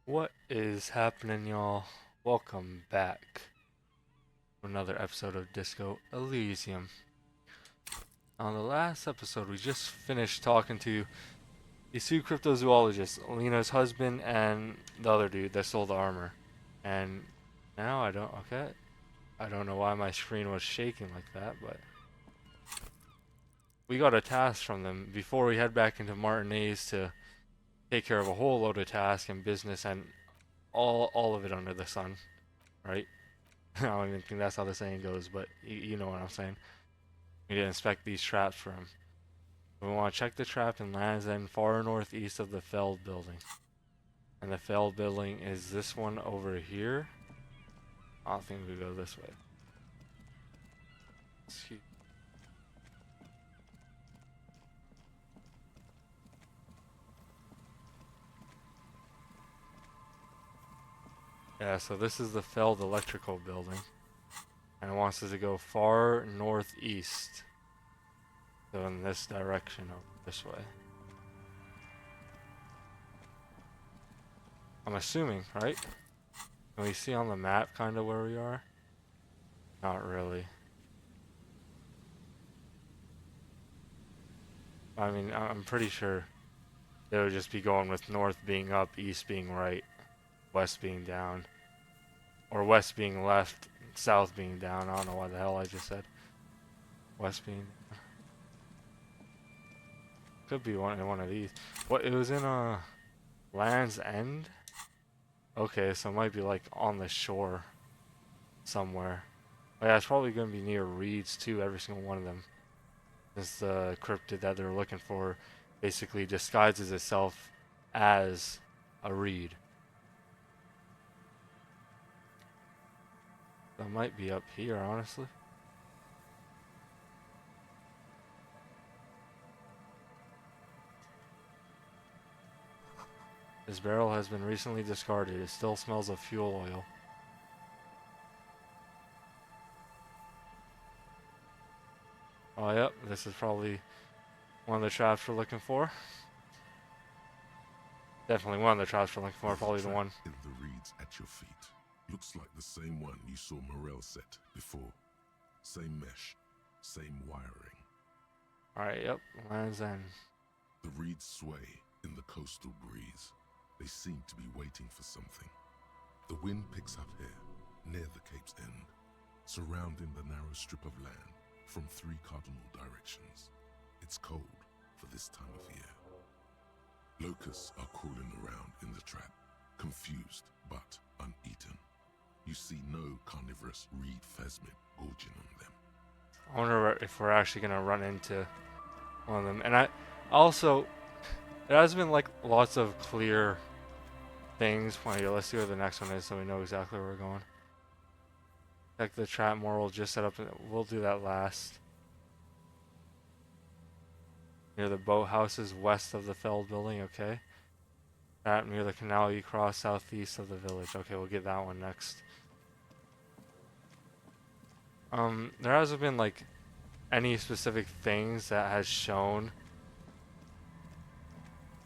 What is happening, y'all? Welcome back to another episode of Disco Elysium. On the last episode, we just finished talking to these two cryptozoologists, Lena's husband and the other dude that sold the armor. And now I don't know why my screen was shaking like that, but we got a task from them before we head back into Martinez to take care of a whole load of tasks and business and all of it under the sun, right? I don't even think that's how the saying goes, but you know what I'm saying. We need to inspect these traps for him. We want to check the trap in Land's End, far northeast of the Feld building. And the Feld building is this one over here. I don't think we go this way. Yeah, so this is the Feld electrical building. And it wants us to go far northeast. So in this direction, over this way. I'm assuming, right? Can we see on the map kind of where we are? Not really. I mean, I'm pretty sure they would just be going with north being up, east being right, west being down. Or west being left, south being down. I don't know what the hell I just said. West being... Could be one of these. What, it was in Land's End? Okay, so it might be like on the shore somewhere. Oh, yeah, it's probably going to be near reeds too, every single one of them. Since the cryptid that they're looking for basically disguises itself as a reed. That might be up here, honestly. This barrel has been recently discarded. It still smells of fuel oil. Oh, yep, this is probably one of the traps we're looking for. Definitely one of the traps we're looking for, probably the one. In the reeds at your feet. Looks like the same one you saw Morel set before. Same mesh, same wiring. Alright, yep, Land's End. The reeds sway in the coastal breeze. They seem to be waiting for something. The wind picks up here, near the cape's end, surrounding the narrow strip of land from 3 cardinal directions. It's cold for this time of year. Locusts are crawling around in the trap, confused but uneaten. You see no carnivorous reed phasmid gorging on them. I wonder if we're actually gonna run into one of them. And I also, there has been like lots of clear things. Well, yeah, let's see where the next one is so we know exactly where we're going. Check the trap more. We'll just set up. We'll do that last. Near the boathouses west of the Feld building. Okay. That near the canal you cross southeast of the village. Okay, we'll get that one next. There hasn't been like any specific things that has shown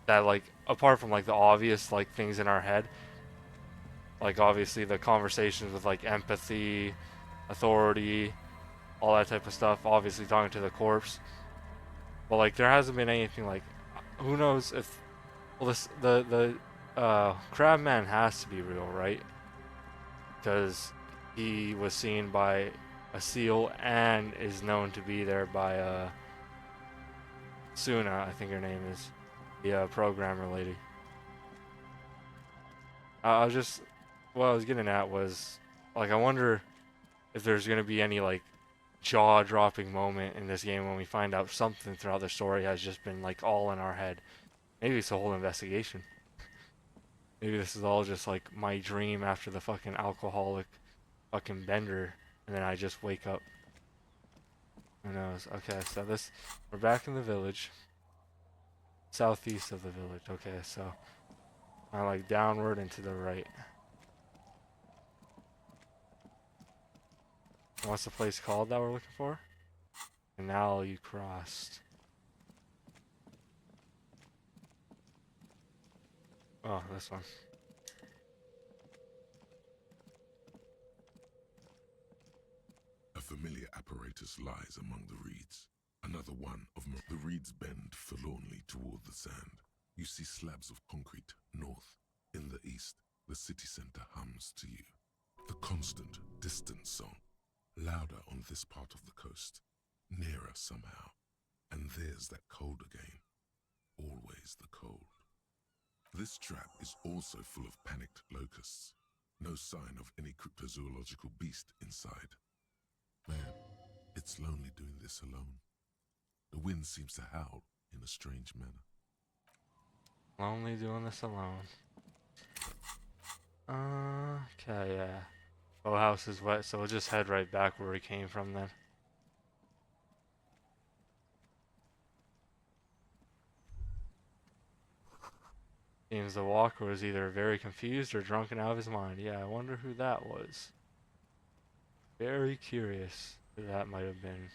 that, like, apart from like the obvious like things in our head, like obviously the conversations with like empathy, authority, all that type of stuff, obviously talking to the corpse, but like there hasn't been anything like, who knows if, well, this the crab man has to be real, right? Because he was seen by a seal and is known to be there by Suna, I think her name is, the programmer lady. I was just, what I was getting at was, like, I wonder if there's gonna be any like jaw-dropping moment in this game when we find out something throughout the story has just been like all in our head. Maybe it's a whole investigation. Maybe this is all just like my dream after the fucking alcoholic fucking bender, and then I just wake up. Who knows? Okay, so we're back in the village. Southeast of the village. Okay, so kind of like downward and to the right. What's the place called that we're looking for? Canal you crossed. Oh, this one. familiar apparatus lies among the reeds. Another one of the reeds bend forlornly toward the sand. You see slabs of concrete north. In the east, the city center hums to you. The constant, distant song, louder on this part of the coast, nearer somehow. And there's that cold again. Always the cold. This trap is also full of panicked locusts. No sign of any cryptozoological beast inside. Man, it's lonely doing this alone. The wind seems to howl in a strange manner. Lonely doing this alone. Okay, yeah. Oh, house is wet, so we'll just head right back where we came from then. Seems the walker was either very confused or drunken out of his mind. Yeah, I wonder who that was. Very curious who that might have been.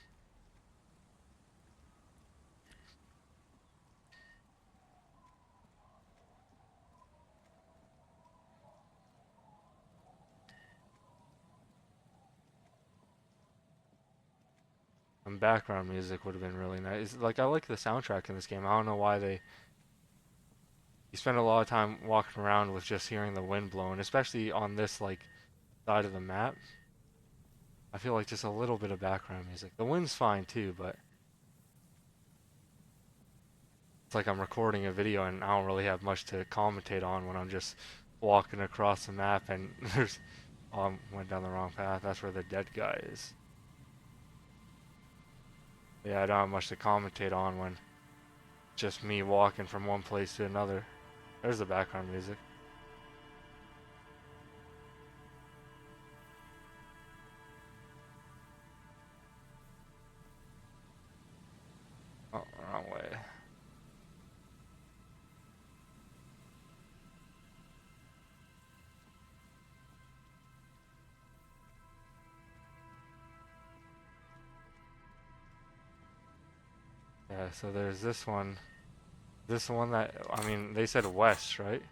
And background music would have been really nice. Like, I like the soundtrack in this game. I don't know why they. You spend a lot of time walking around with just hearing the wind blowing, especially on this, like, side of the map. I feel like just a little bit of background music. The wind's fine too, but it's like I'm recording a video and I don't really have much to commentate on when I'm just walking across the map and there's. Oh, I went down the wrong path. That's where the dead guy is. Yeah, I don't have much to commentate on when just me walking from one place to another. There's the background music. Oh, wrong way. Yeah, so there's this one. This one that, I mean, they said west, right?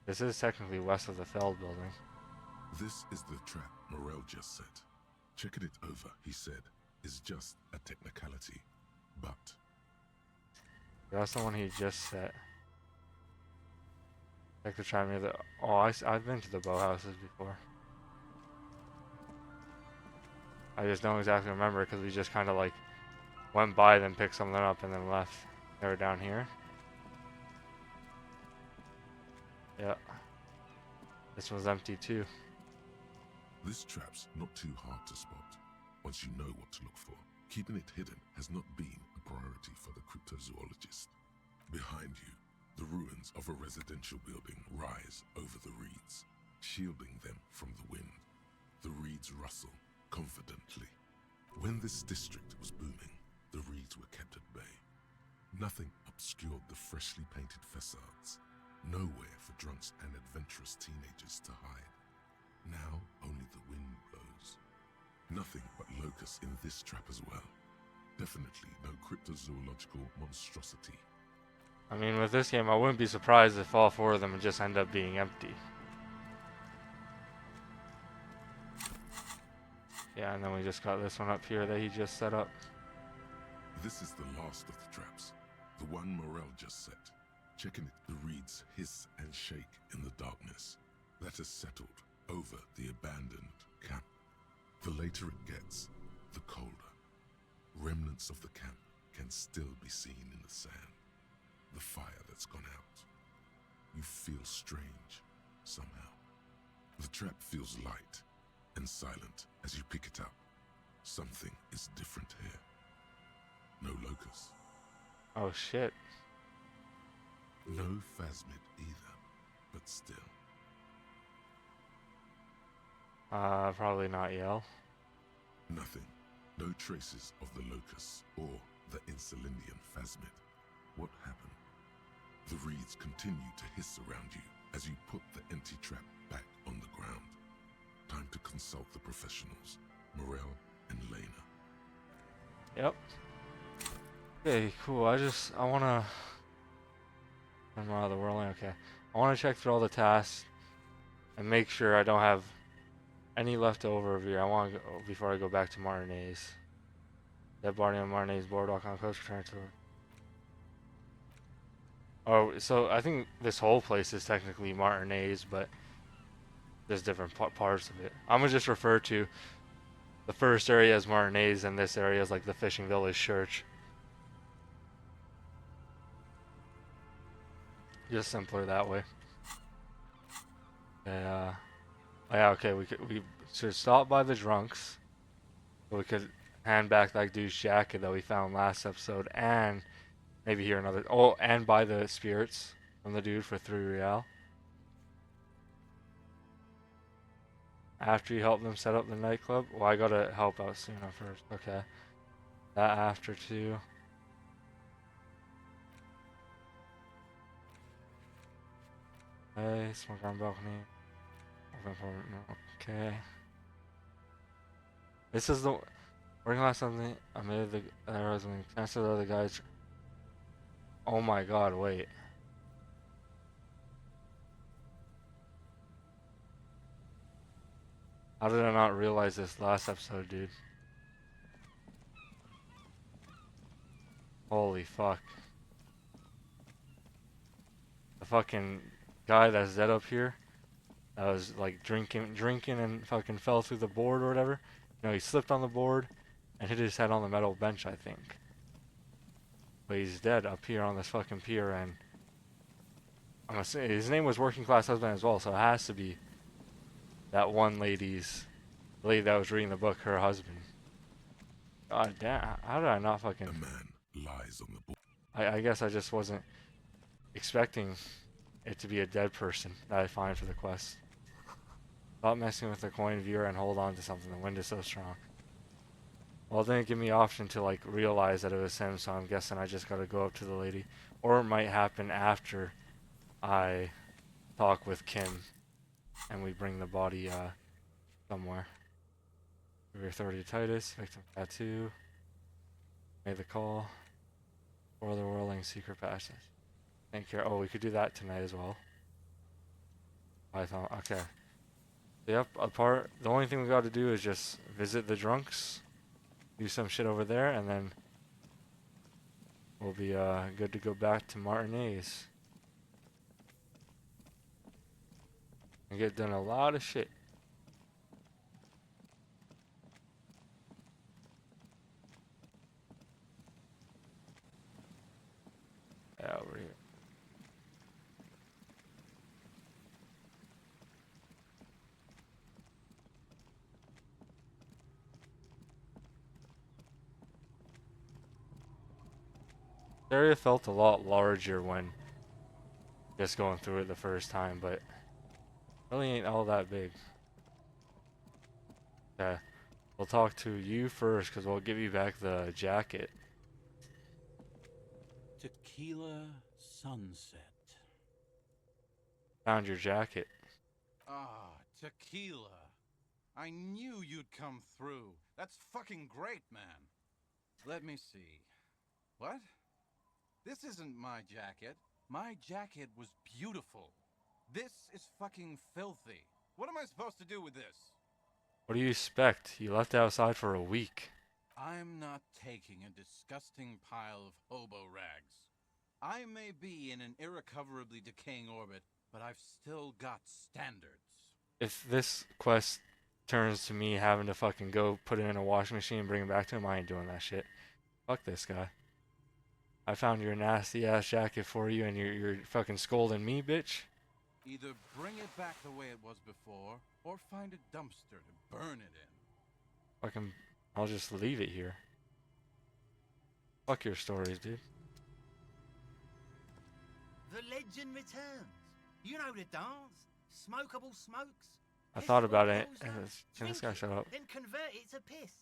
This is technically west of the Feld building. This is the trap Morel just set. Checking it over, he said, is just a technicality. But That's the one he just set. Check the trap near the. Oh, I've been to the bow houses before. I just don't exactly remember because we just kind of like went by, then picked something up, and then left. They were down here. Yeah. This one's empty too. this trap's not too hard to spot once you know what to look for. Keeping it hidden has not been a priority for the cryptozoologist. Behind you, the ruins of a residential building rise over the reeds, shielding them from the wind. The reeds rustle confidently. When this district was booming, the reeds were kept at bay. Nothing obscured the freshly painted facades. Nowhere for drunks and adventurous teenagers to hide. Now only the wind blows. Nothing but locusts in this trap as well. Definitely no cryptozoological monstrosity. I mean, with this game, I wouldn't be surprised if all four of them would just end up being empty. Yeah, and then we just got this one up here that he just set up. This is the last of the traps. The one Morel just set. Checking it, the reeds hiss and shake in the darkness that has settled over the abandoned camp. The later it gets, the colder. Remnants of the camp can still be seen in the sand. The fire that's gone out. You feel strange, somehow. The trap feels light and silent as you pick it up. Something is different here. No locusts. Oh shit. No phasmid either, but still. Probably not yall. Nothing. No traces of the locusts or the Insulindian phasmid. What happened? The reeds continue to hiss around you as you put the empty trap back on the ground. Time to consult the professionals, Morel and Lena. Yep. Okay, cool. I wanna. I'm out of the whirling. Okay. I wanna check through all the tasks and make sure I don't have Any leftover beer I want to go, before I go back to Martinez. Dead body on Martinez boardwalk on the coast. Return to. Oh, so I think this whole place is technically Martinez, but there's different parts of it. I'm gonna just refer to the first area as Martinez, and this area is like the fishing village church. Just simpler that way. Yeah. Oh, yeah. Okay. We should stop by the drunks. So we could hand back that dude's jacket that we found last episode, and maybe hear another. Oh, and buy the spirits from the dude for 3 real. After you help them set up the nightclub. Well, I gotta help out Suna first. Okay. That after too. Okay. Smoke on balcony. Open for okay. This is the working on something. I made the arrows when cancel the other guys. Oh my god! Wait. How did I not realize this last episode, dude? Holy fuck. The fucking guy that's dead up here that was like drinking and fucking fell through the board or whatever. You know, he slipped on the board and hit his head on the metal bench, I think. But he's dead up here on this fucking pier, and I'm gonna say his name was Working Class Husband as well, so it has to be that one lady that was reading the book, her husband. God damn, how did I not fucking... A man lies on the board. I guess I just wasn't expecting it to be a dead person that I find for the quest. Stop messing with the coin viewer and hold on to something. The wind is so strong. Well, it didn't give me option to like realize that it was him, so I'm guessing I just gotta go up to the lady. Or it might happen after I talk with Kim and we bring the body somewhere. Severe Titus, victim tattoo. Made the call. For the whirling secret passes. Thank you. Oh, we could do that tonight as well. I thought, okay. Yep, the only thing we got to do is just visit the drunks, do some shit over there, and then we'll be good to go back to Martinez. And get done a lot of shit. Yeah, over here. The area felt a lot larger when just going through it the first time, but really ain't all that big. Okay, we'll talk to you first because we'll give you back the jacket. Tequila sunset. Found your jacket. Ah, tequila. I knew you'd come through. That's fucking great, man. Let me see. What? This isn't my jacket. My jacket was beautiful. This is fucking filthy. What am I supposed to do with this? What do you expect? You left it outside for a week. I'm not taking a disgusting pile of hobo rags. I may be in an irrecoverably decaying orbit, but I've still got standards. If this quest turns to me having to fucking go put it in a washing machine and bring it back to him, I ain't doing that shit. Fuck this guy. I found your nasty ass jacket for you and you're fucking scolding me, bitch? Either bring it back the way it was before, or find a dumpster to burn it in. Fucking, I'll just leave it here. Fuck your stories, dude. The legend returns. You know the dance. Smokable smokes. I Piss thought about what it. goes And up, can this drink guy it, shut up? Then convert it to piss.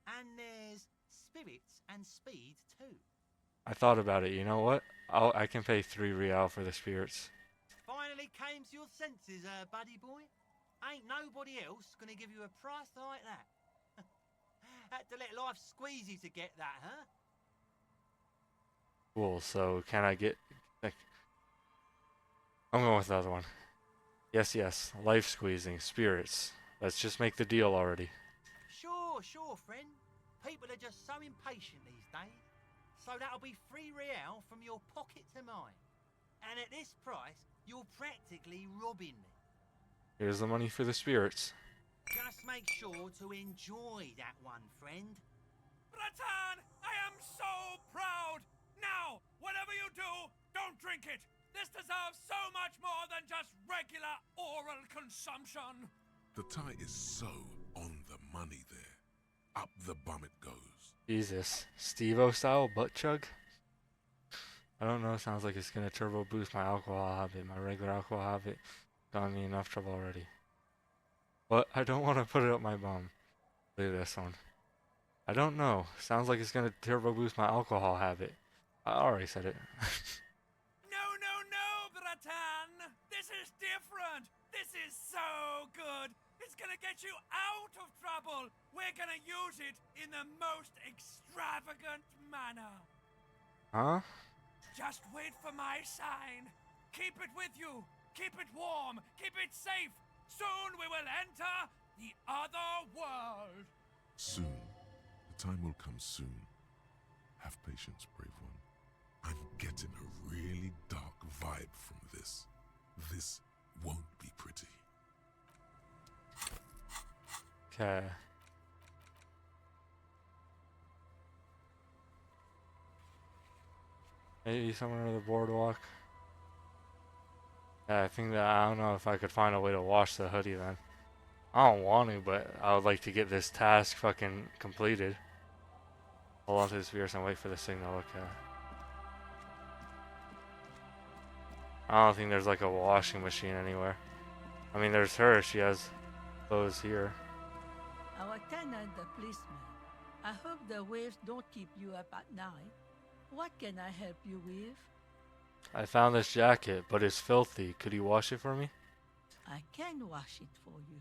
And there's spirits and speed too. I thought about it. You know what? I can pay 3 real for the spirits. Finally came to your senses, buddy boy. Ain't nobody else gonna give you a price like that. Had to let life squeeze you to get that, huh? Cool. So can I get? Like, I'm going with the other one. Yes, yes. Life squeezing spirits. Let's just make the deal already. Sure, friend. People are just so impatient these days. So that'll be 3 real from your pocket to mine. And at this price, you're practically robbing me. Here's the money for the spirits. Just make sure to enjoy that one, friend. Bratan, I am so proud! Now, whatever you do, don't drink it! This deserves so much more than just regular oral consumption! The tie is so on the money there. Up the bum it goes. Jesus. Steve-O style butt chug? I don't know, sounds like it's gonna turbo boost my alcohol habit. My regular alcohol habit got me enough trouble already. But I don't want to put it up my bum. Look at this one. I don't know. Sounds like it's gonna turbo boost my alcohol habit. I already said it. No, Bratan! This is different! This is so good! It's gonna get you out of trouble! We're gonna use it in the most extravagant manner! Huh? Just wait for my sign! Keep it with you! Keep it warm! Keep it safe! Soon we will enter the other world! Soon. The time will come soon. Have patience, brave one. I'm getting a really dark vibe from this. This won't be pretty. Okay. Maybe somewhere near the boardwalk. Yeah, I think that I don't know if I could find a way to wash the hoodie then. I don't want to, but I would like to get this task fucking completed. Hold on to the spears and wait for the signal. Okay. I don't think there's like a washing machine anywhere. I mean, there's her. She has clothes here. Our tenant, the policeman. I hope the waves don't keep you up at night. What can I help you with? I found this jacket, but it's filthy. Could you wash it for me? I can wash it for you,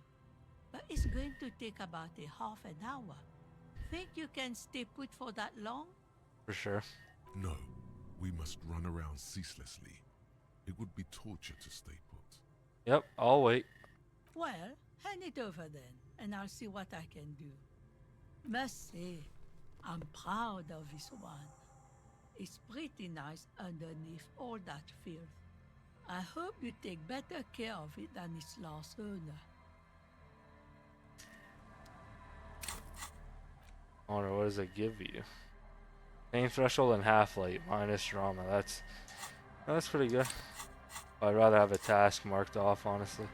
but it's going to take about a half an hour. Think you can stay put for that long? For sure. No, we must run around ceaselessly. It would be torture to stay put. Yep, I'll wait. Well, hand it over then, and I'll see what I can do. Must say, I'm proud of this one. It's pretty nice underneath all that filth. I hope you take better care of it than its last owner. I wonder, what does it give you? Pain threshold and half light minus drama. That's pretty good. I'd rather have a task marked off, honestly.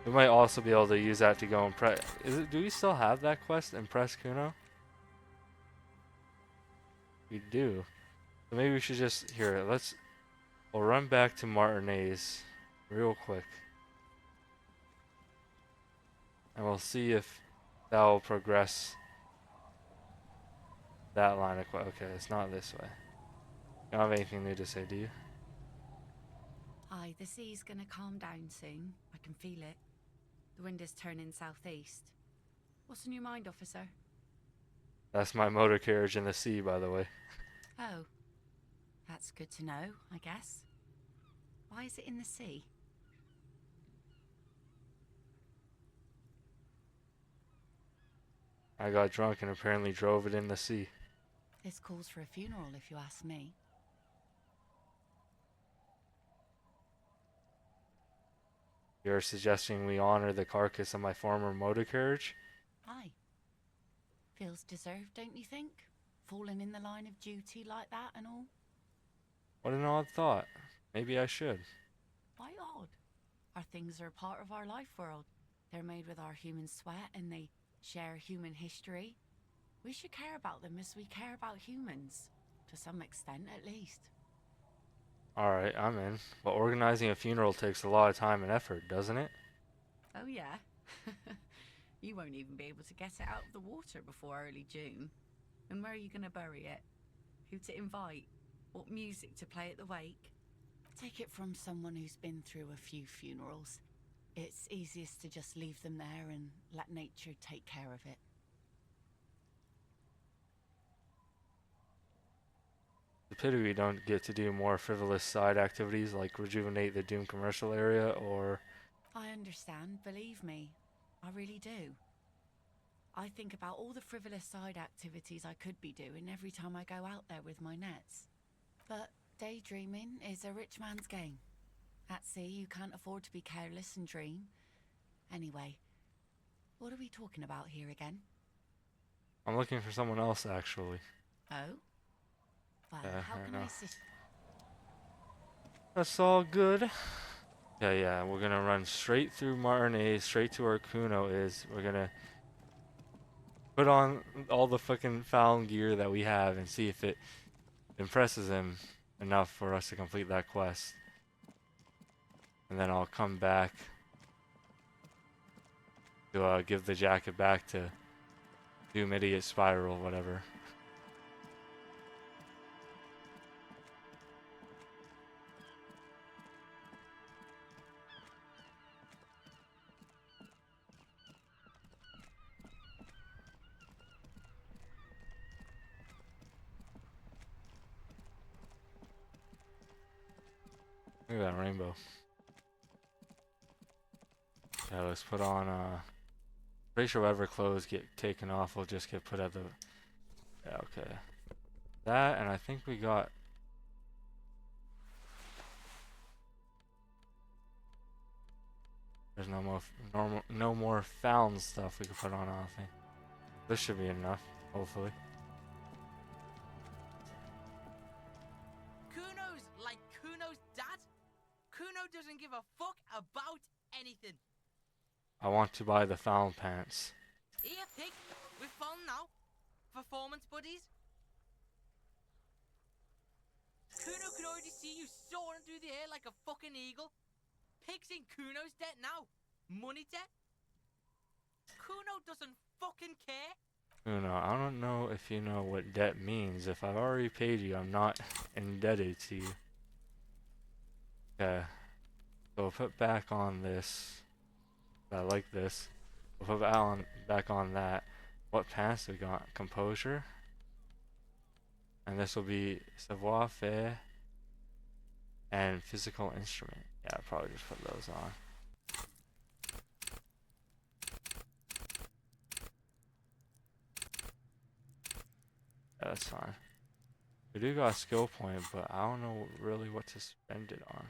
We might also be able to use that to go impress. Do we still have that quest? Impress Kuno? We do. So maybe we should just we'll run back to Martinez real quick. And we'll see if that will progress that line of quest. Okay, it's not this way. You don't have anything new to say, do you? Aye, the sea's gonna calm down soon. I can feel it. The wind is turning southeast. What's on your mind, officer? That's my motor carriage in the sea, by the way. Oh, that's good to know, I guess. Why is it in the sea? I got drunk and apparently drove it in the sea. This calls for a funeral, if you ask me. You're suggesting we honor the carcass of my former motor carriage? Aye. Feels deserved, don't you think? Falling in the line of duty like that and all? What an odd thought. Maybe I should. Why odd? Our things are part of our life world. They're made with our human sweat and they share human history. We should care about them as we care about humans. To some extent, at least. Alright, I'm in. But organizing a funeral takes a lot of time and effort, doesn't it? Oh yeah? You won't even be able to get it out of the water before early June. And where are you going to bury it? Who to invite? What music to play at the wake? Take it from someone who's been through a few funerals. It's easiest to just leave them there and let nature take care of it. The pity we don't get to do more frivolous side activities like rejuvenate the Doom commercial area or I understand, believe me. I really do. I think about all the frivolous side activities I could be doing every time I go out there with my nets. But daydreaming is a rich man's game. At sea, you can't afford to be careless and dream. Anyway, what are we talking about here again? I'm looking for someone else, actually. Oh? Well, Yeah, how I can know. I assist? That's all good. Yeah, we're gonna run straight through Martinez, straight to where Kuno is. We're gonna put on all the fucking found gear that we have and see if it impresses him enough for us to complete that quest. And then I'll come back to give the jacket back to Doom Idiot Spiral, whatever. Look at that rainbow. Yeah, let's put on, pretty sure whatever clothes get taken off will just get put at the, yeah, okay. That, and I think we got, there's no more found stuff we can put on, I don't think. This should be enough, hopefully. Kuno's like Kuno's dad? Kuno doesn't give a fuck about anything. I want to buy the found pants. Here, pig. We're falling now. Performance buddies. Kuno could already see you soaring through the air like a fucking eagle. Pig's in Kuno's debt now. Money debt. Kuno doesn't fucking care. Kuno, I don't know if you know what debt means. If I've already paid you, I'm not indebted to you. Okay. So we'll put back on this. I like this. We'll put back on that. What pants do we got? Composure. And this will be savoir faire and physical instrument. Yeah, I'll probably just put those on. Yeah, that's fine. We do got a skill point, but I don't know really what to spend it on.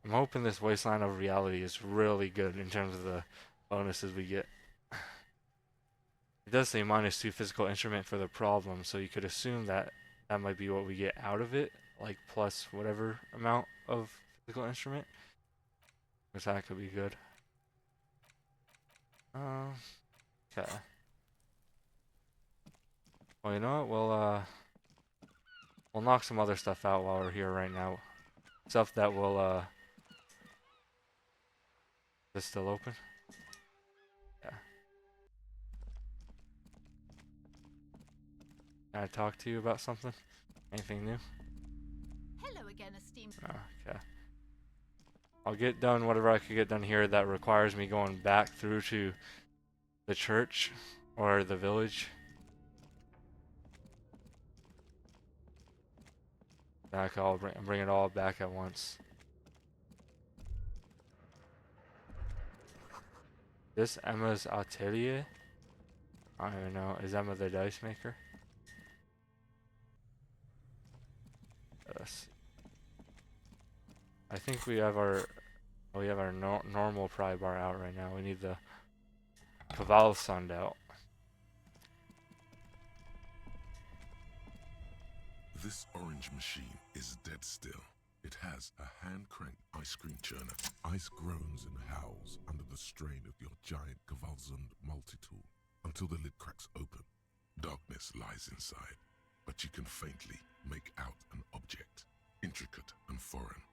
I'm hoping this Wasteland of Reality is really good in terms of the bonuses we get. It does say -2 physical instrument for the problem, so you could assume that that might be what we get out of it, like plus whatever amount of physical instrument. Which that could be good. Okay. Well, you know what? We'll knock some other stuff out while we're here right now. Stuff that will, Is this still open? Yeah. Can I talk to you about something? Anything new? Hello again, esteemed. Oh, okay. I'll get done whatever I could get done here that requires me going back through to the church or the village. Back, I'll bring it all back at once. This Emma's atelier? I don't even know. Is Emma the dice maker? Yes. I think we have our normal pry bar out right now. We need the Cavalsund out. This orange machine is dead still. It has a hand-cranked ice cream churner. Ice groans and howls under the strain of your giant Cavalsund multi-tool until the lid cracks open. Darkness lies inside, but you can faintly make out an object, intricate and foreign,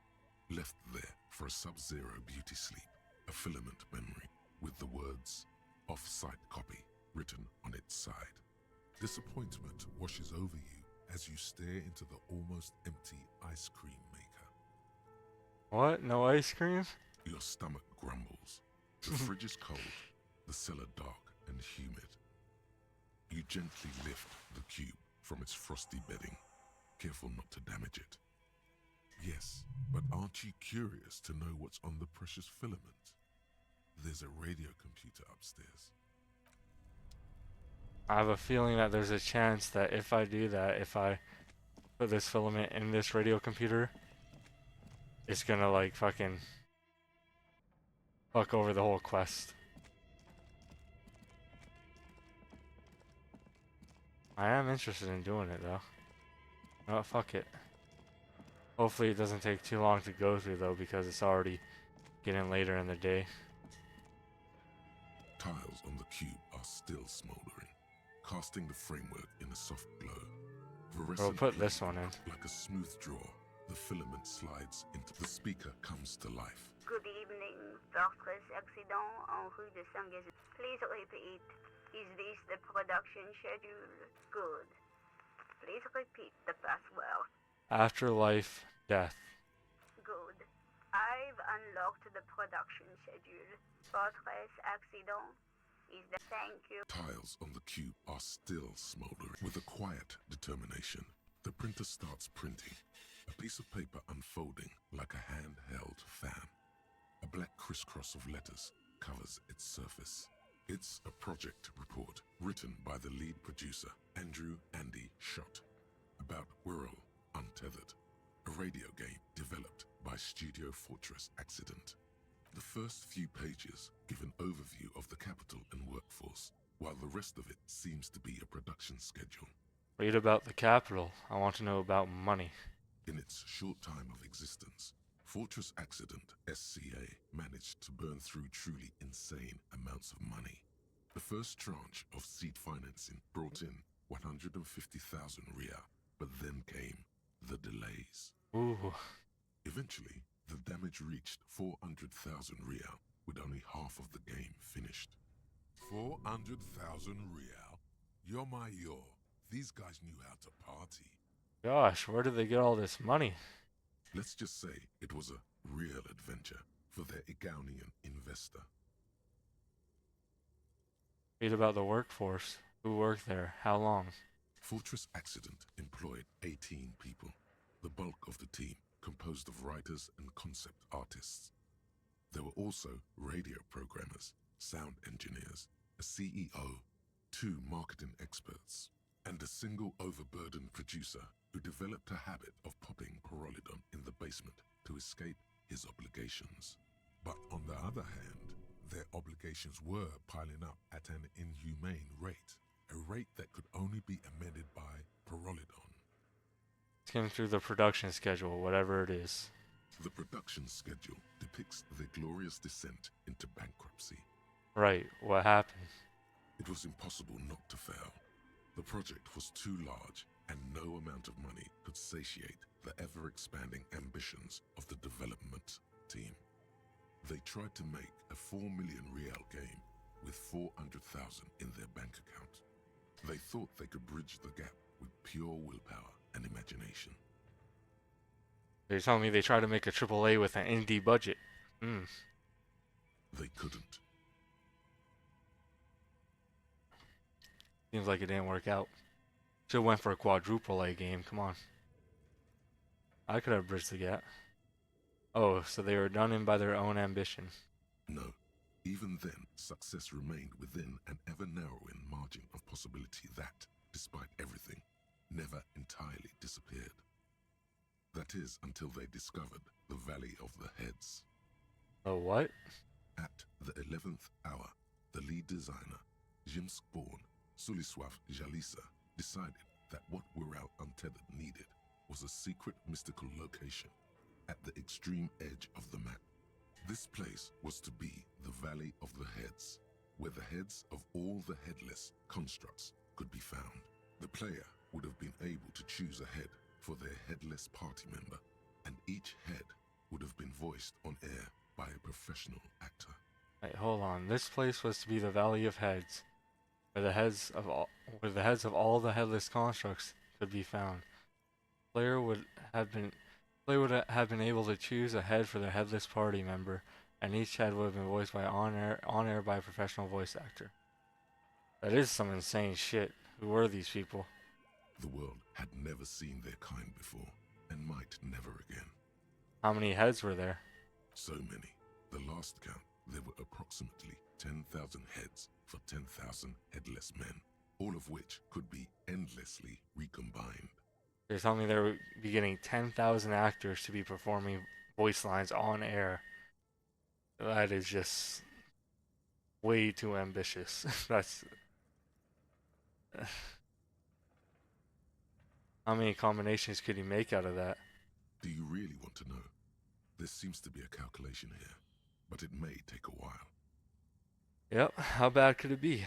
left there for a sub-zero beauty sleep, a filament memory with the words "off-site copy" written on its side. Disappointment washes over you as you stare into the almost empty ice cream maker. What? No ice cream? Your stomach grumbles. The fridge is cold, the cellar dark and humid. You gently lift the cube from its frosty bedding, careful not to damage it. Yes, but aren't Aren't you curious to know what's on the precious filament? There's a radio computer upstairs. I have a feeling that there's a chance that if I do that, if I put this filament in this radio computer, it's gonna like fucking fuck over the whole quest. I am interested in doing it though. No, fuck it. Hopefully it doesn't take too long to go through though, because it's already getting later in the day. Tiles on the cube are still smoldering, casting the framework in a soft glow. We'll put this one in. Like a smooth draw, the filament slides into the speaker comes to life. Good evening, Fortress Accident en rue de Saint-Gazet. Please repeat. Is this the production schedule? Good. Please repeat the password. Afterlife, death. Good. I've unlocked the production schedule. Fortress Accident is the thank you. Tiles on the cube are still smoldering. With a quiet determination, the printer starts printing, a piece of paper unfolding like a handheld fan. A black crisscross of letters covers its surface. It's a project report written by the lead producer, Andrew "Andy" Schott, about Whirl Untethered, a radio game developed by Studio Fortress Accident. The first few pages give an overview of the capital and workforce, while the rest of it seems to be a production schedule. Read about the capital. I want to know about money. In its short time of existence, Fortress Accident SCA managed to burn through truly insane amounts of money. The first tranche of seed financing brought in 150,000 Riyal, but then came the delays. Ooh. Eventually, the damage reached 400,000 Riyal, with only half of the game finished. 400,000 Riyal? You're my yall. These guys knew how to party. Gosh, where did they get all this money? Let's just say it was a real adventure for their Igaunian investor. Read about the workforce. Who worked there? How long? Fortress Accident employed 18 people, the bulk of the team composed of writers and concept artists. There were also radio programmers, sound engineers, a CEO, 2 marketing experts, and a single overburdened producer who developed a habit of popping Pyrrolidon in the basement to escape his obligations. But on the other hand, their obligations were piling up at an inhumane rate, a rate that could only be amended by Pyrrolidon. Skim through the production schedule, whatever it is. The production schedule depicts their glorious descent into bankruptcy. Right, what happened? It was impossible not to fail. The project was too large, and no amount of money could satiate the ever-expanding ambitions of the development team. They tried to make a 4 million Riyal game with 400,000 in their bank account. They thought they could bridge the gap with pure willpower and imagination. They're telling me they tried to make a AAA with an indie budget. They couldn't. Seems like it didn't work out. Should've went for a quadruple A game, come on. I could have bridged the gap. Oh, so they were done in by their own ambition. No. Even then, success remained within an ever-narrowing margin of possibility that, despite everything, never entirely disappeared. That is, until they discovered the Valley of the Heads. Oh, what? At the 11th hour, the lead designer, Jimsk-born Suliswaf Jalisa, decided that what Whirl Untethered needed was a secret mystical location at the extreme edge of the map. This place was to be the Valley of the Heads, where the heads of all the headless constructs could be found. The player would have been able to choose a head for their headless party member, and each head would have been voiced on air by a professional actor. Wait, hold on. This place was to be the Valley of Heads, where the heads of all the headless constructs could be found. Player would have been able to choose a head for their headless party member, and each head would have been voiced by on air by a professional voice actor. That is some insane shit. Who were these people? The world had never seen their kind before, and might never again. How many heads were there? So many. The last count, there were approximately 10,000 heads for 10,000 headless men, all of which could be endlessly recombined. They're telling me they were be getting 10,000 actors to be performing voice lines on air. That is just way too ambitious. That's how many combinations could you make out of that? Do you really want to know? There seems to be a calculation here, but it may take a while. Yep, how bad could it be?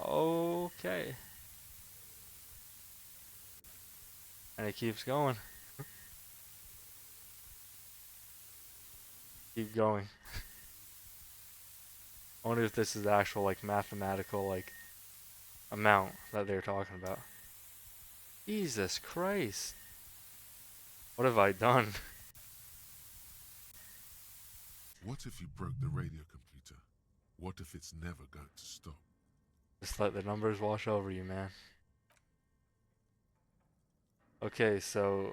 Okay. And it keeps going. Keep going. I wonder if this is the actual like mathematical like amount that they're talking about. Jesus Christ. What have I done? What if you broke the radio computer? What if it's never going to stop? Just let the numbers wash over you, man. Okay, so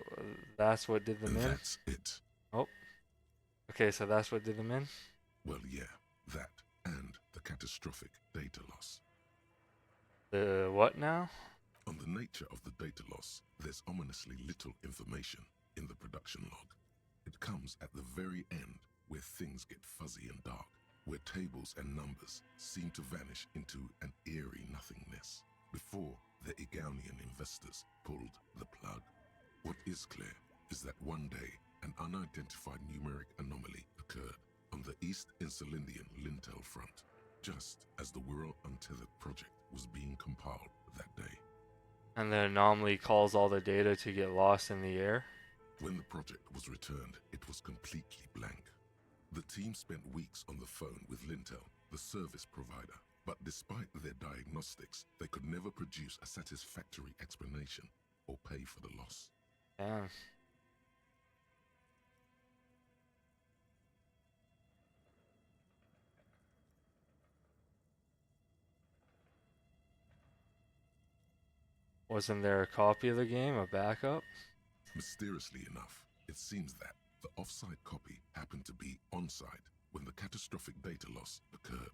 that's what did them And in? that's it. Oh. Okay, so that's what did them in? Well, yeah, that and the catastrophic data loss. The what now? On the nature of the data loss, there's ominously little information in the production log. It comes at the very end, where things get fuzzy and dark, where tables and numbers seem to vanish into an eerie nothingness, before the Egonian investors pulled the plug. What is clear is that one day, an unidentified numeric anomaly occurred on the East Insulindian Lintel front, just as the Wirral Untethered project was being compiled that day. And the anomaly calls all the data to get lost in the air? When the project was returned, it was completely blank. The team spent weeks on the phone with Lintel, the service provider, but despite their diagnostics, they could never produce a satisfactory explanation or pay for the loss. Damn. Wasn't there a copy of the game, a backup? Mysteriously enough, it seems that the off-site copy happened to be on-site when the catastrophic data loss occurred.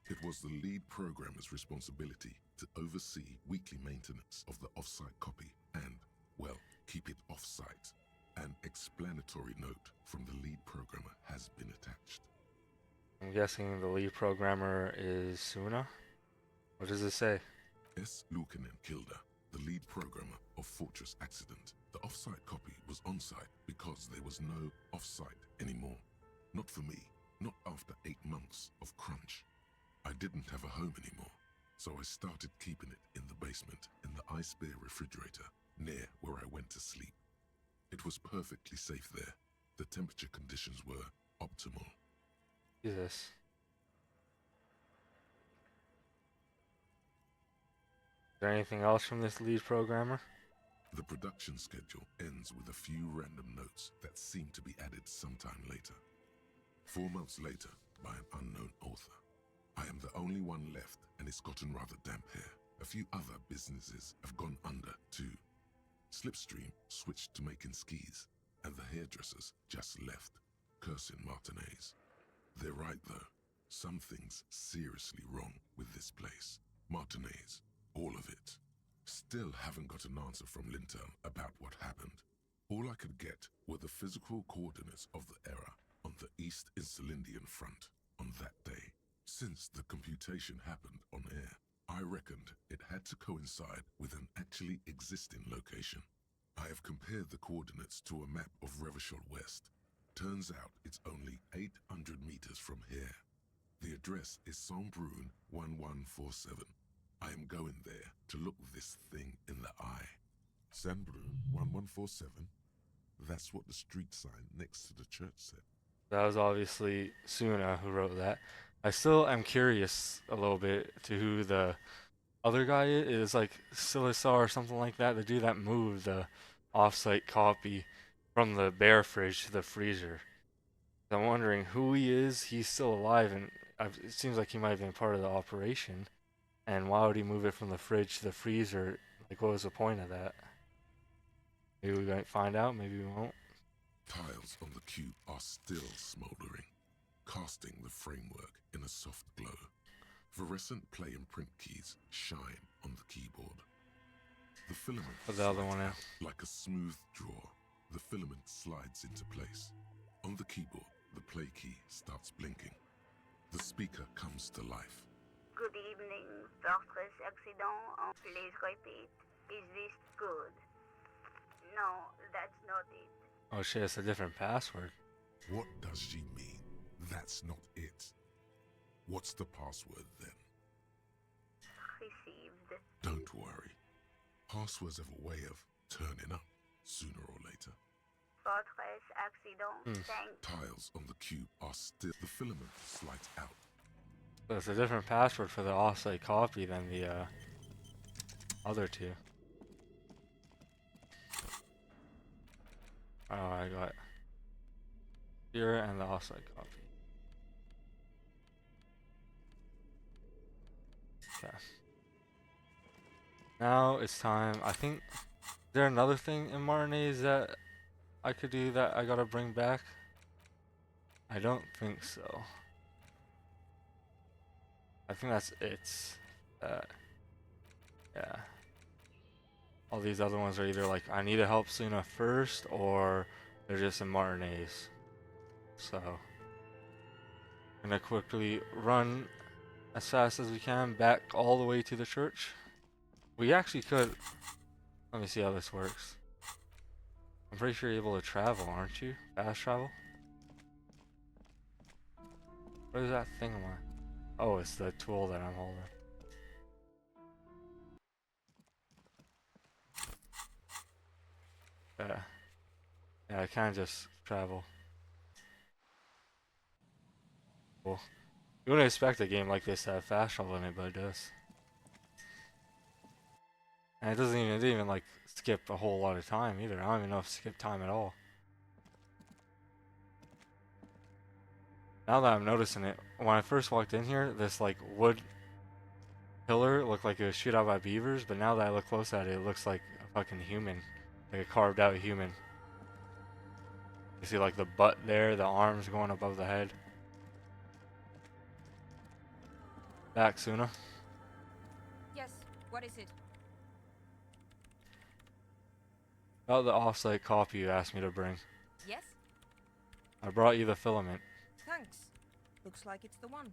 It was the lead programmer's responsibility to oversee weekly maintenance of the off-site copy and, well, keep it off-site. An explanatory note from the lead programmer has been attached. I'm guessing the lead programmer is Suna? What does it say? S. Lukanen Kilda, the lead programmer of Fortress Accident. The off-site copy was on-site because there was no off-site anymore. Not for me, not after 8 months of crunch. I didn't have a home anymore, so I started keeping it in the basement in the ice bear refrigerator near where I went to sleep. It was perfectly safe there. The temperature conditions were optimal. Jesus. Is there anything else from this lead programmer? The production schedule ends with a few random notes that seem to be added sometime later. 4 months later, by an unknown author. I am the only one left, and it's gotten rather damp here. A few other businesses have gone under, too. Slipstream switched to making skis, and the hairdressers just left, cursing Martinez. They're right, though. Something's seriously wrong with this place. Martinez, all of it. Still haven't got an answer from Lintel about what happened. All I could get were the physical coordinates of the error on the East Insulindian front on that day. Since the computation happened on air, I reckoned it had to coincide with an actually existing location. I have compared the coordinates to a map of Revachol West. Turns out it's only 800 meters from here. The address is Saint-Brun 1147. I am going there to look this thing in the eye. Saint-Brun 1147? That's what the street sign next to the church said. That was obviously Suna who wrote that. I still am curious a little bit to who the other guy is, like Silasar or something like that, to do that move, the offsite copy from the bear fridge to the freezer. I'm wondering who he is. He's still alive, and it seems like he might have been part of the operation. And why would he move it from the fridge to the freezer? Like, what was the point of that? Maybe we might find out, maybe we won't. tiles on the cube are still smoldering, casting the framework in a soft glow. Fluorescent play and print keys shine on the keyboard. The filament Put the other slides one in. out like a smooth draw. The filament slides into place. On the keyboard, the play key starts blinking. The speaker comes to life. Good evening, Fortress Accident. Please repeat. Is this good? No, that's not it. Oh shit, it's a different password. What does she mean? That's not it. What's the password then? Received. Don't worry. Passwords have a way of turning up sooner or later. Fortress Accident. Thank Tiles on the cube are still. The filament slides out. So it's a different password for the offsite copy than the other two. Oh, I got here and the offsite copy. Okay. Now it's time. I think. Is there another thing in Martinez that I could do that I gotta bring back? I don't think so. I think that's it. Yeah. All these other ones are either like I need to help Suna first, or they're just in Martinez. So I'm gonna quickly run as fast as we can back all the way to the church. We actually could. Let me see how this works. I'm pretty sure you're able to travel, aren't you? Fast travel? What is that thing on my... Oh, it's the tool that I'm holding. Yeah. Yeah, I can't just travel. Cool. You wouldn't expect a game like this to have fast travel in it, but it does. And it didn't even like skip a whole lot of time either. I don't even know if it skipped time at all. Now that I'm noticing it, when I first walked in here, this like wood pillar looked like it was shoot out by beavers, but now that I look close at it, it looks like a fucking human. Like a carved out human. You see like the butt there, the arms going above the head. Back, Suna. Yes, what is it? About the offsite copy you asked me to bring. Yes? I brought you the filament. Thanks. Looks like it's the one.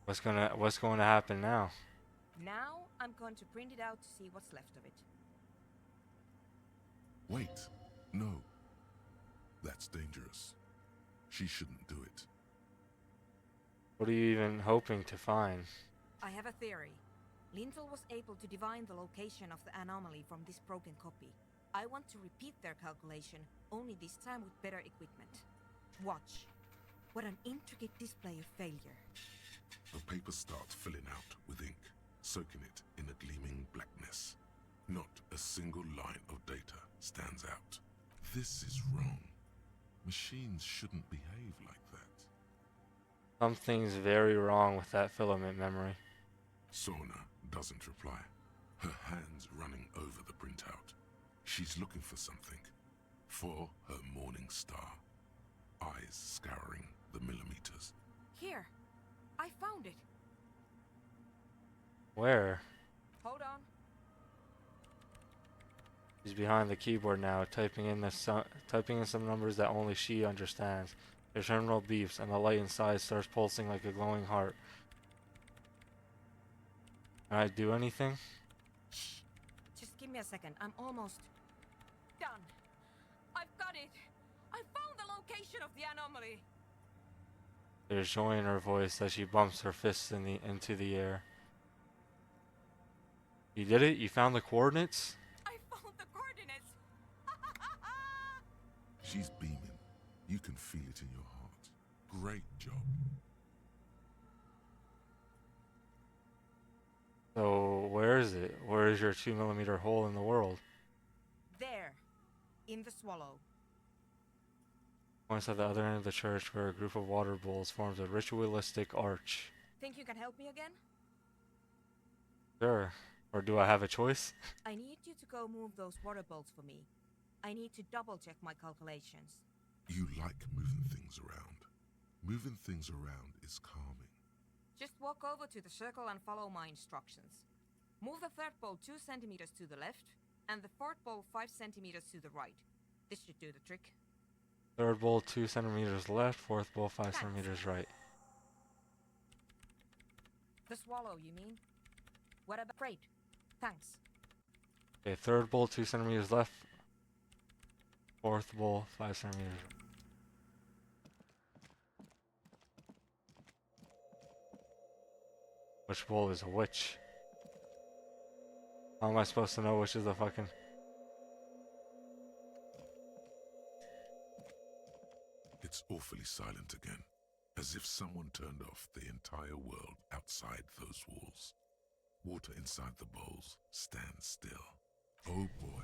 What's going to happen now? Now I'm going to print it out to see what's left of it. Wait. No. That's dangerous. She shouldn't do it. What are you even hoping to find? I have a theory. Lintel was able to divine the location of the anomaly from this broken copy. I want to repeat their calculation, only this time with better equipment. Watch. What an intricate display of failure. The paper starts filling out with ink, soaking it in a gleaming blackness. Not a single line of data stands out. This is wrong. Machines shouldn't behave like that. Something's very wrong with that filament memory. Sona doesn't reply, her hands running over the printout. She's looking for something. For her morning star. Eyes scouring the millimeters. Here. I found it. Where? Hold on. She's behind the keyboard now, typing in some numbers that only she understands. The terminal beeps, and the light inside starts pulsing like a glowing heart. Can I do anything? Shh. Just give me a second. I'm almost done. I've got it. I found the location of the anomaly. There's joy in her voice as she bumps her fists into the air. You did it? You found the coordinates? I found the coordinates. She's beaming. You can feel it in your heart. Great job. So, where is it? Where is your 2mm hole in the world? There. In the swallow. Points at the other end of the church where a group of water bowls forms a ritualistic arch. Think you can help me again? Sure. Or do I have a choice? I need you to go move those water bowls for me. I need to double check my calculations. You like moving things around. Moving things around is calming. Just walk over to the circle and follow my instructions. Move the third ball 2 centimeters to the left, and the fourth ball 5 centimeters to the right. This should do the trick. Third ball 2 centimeters left, fourth ball 5 Thanks. centimeters right. The swallow, you mean? What about... Great. Thanks. Okay, third ball 2 centimeters left, fourth ball 5 centimeters right. Which bowl is which? How am I supposed to know which is the fucking... It's awfully silent again, as if someone turned off the entire world outside those walls. Water inside the bowls stands still. Oh boy,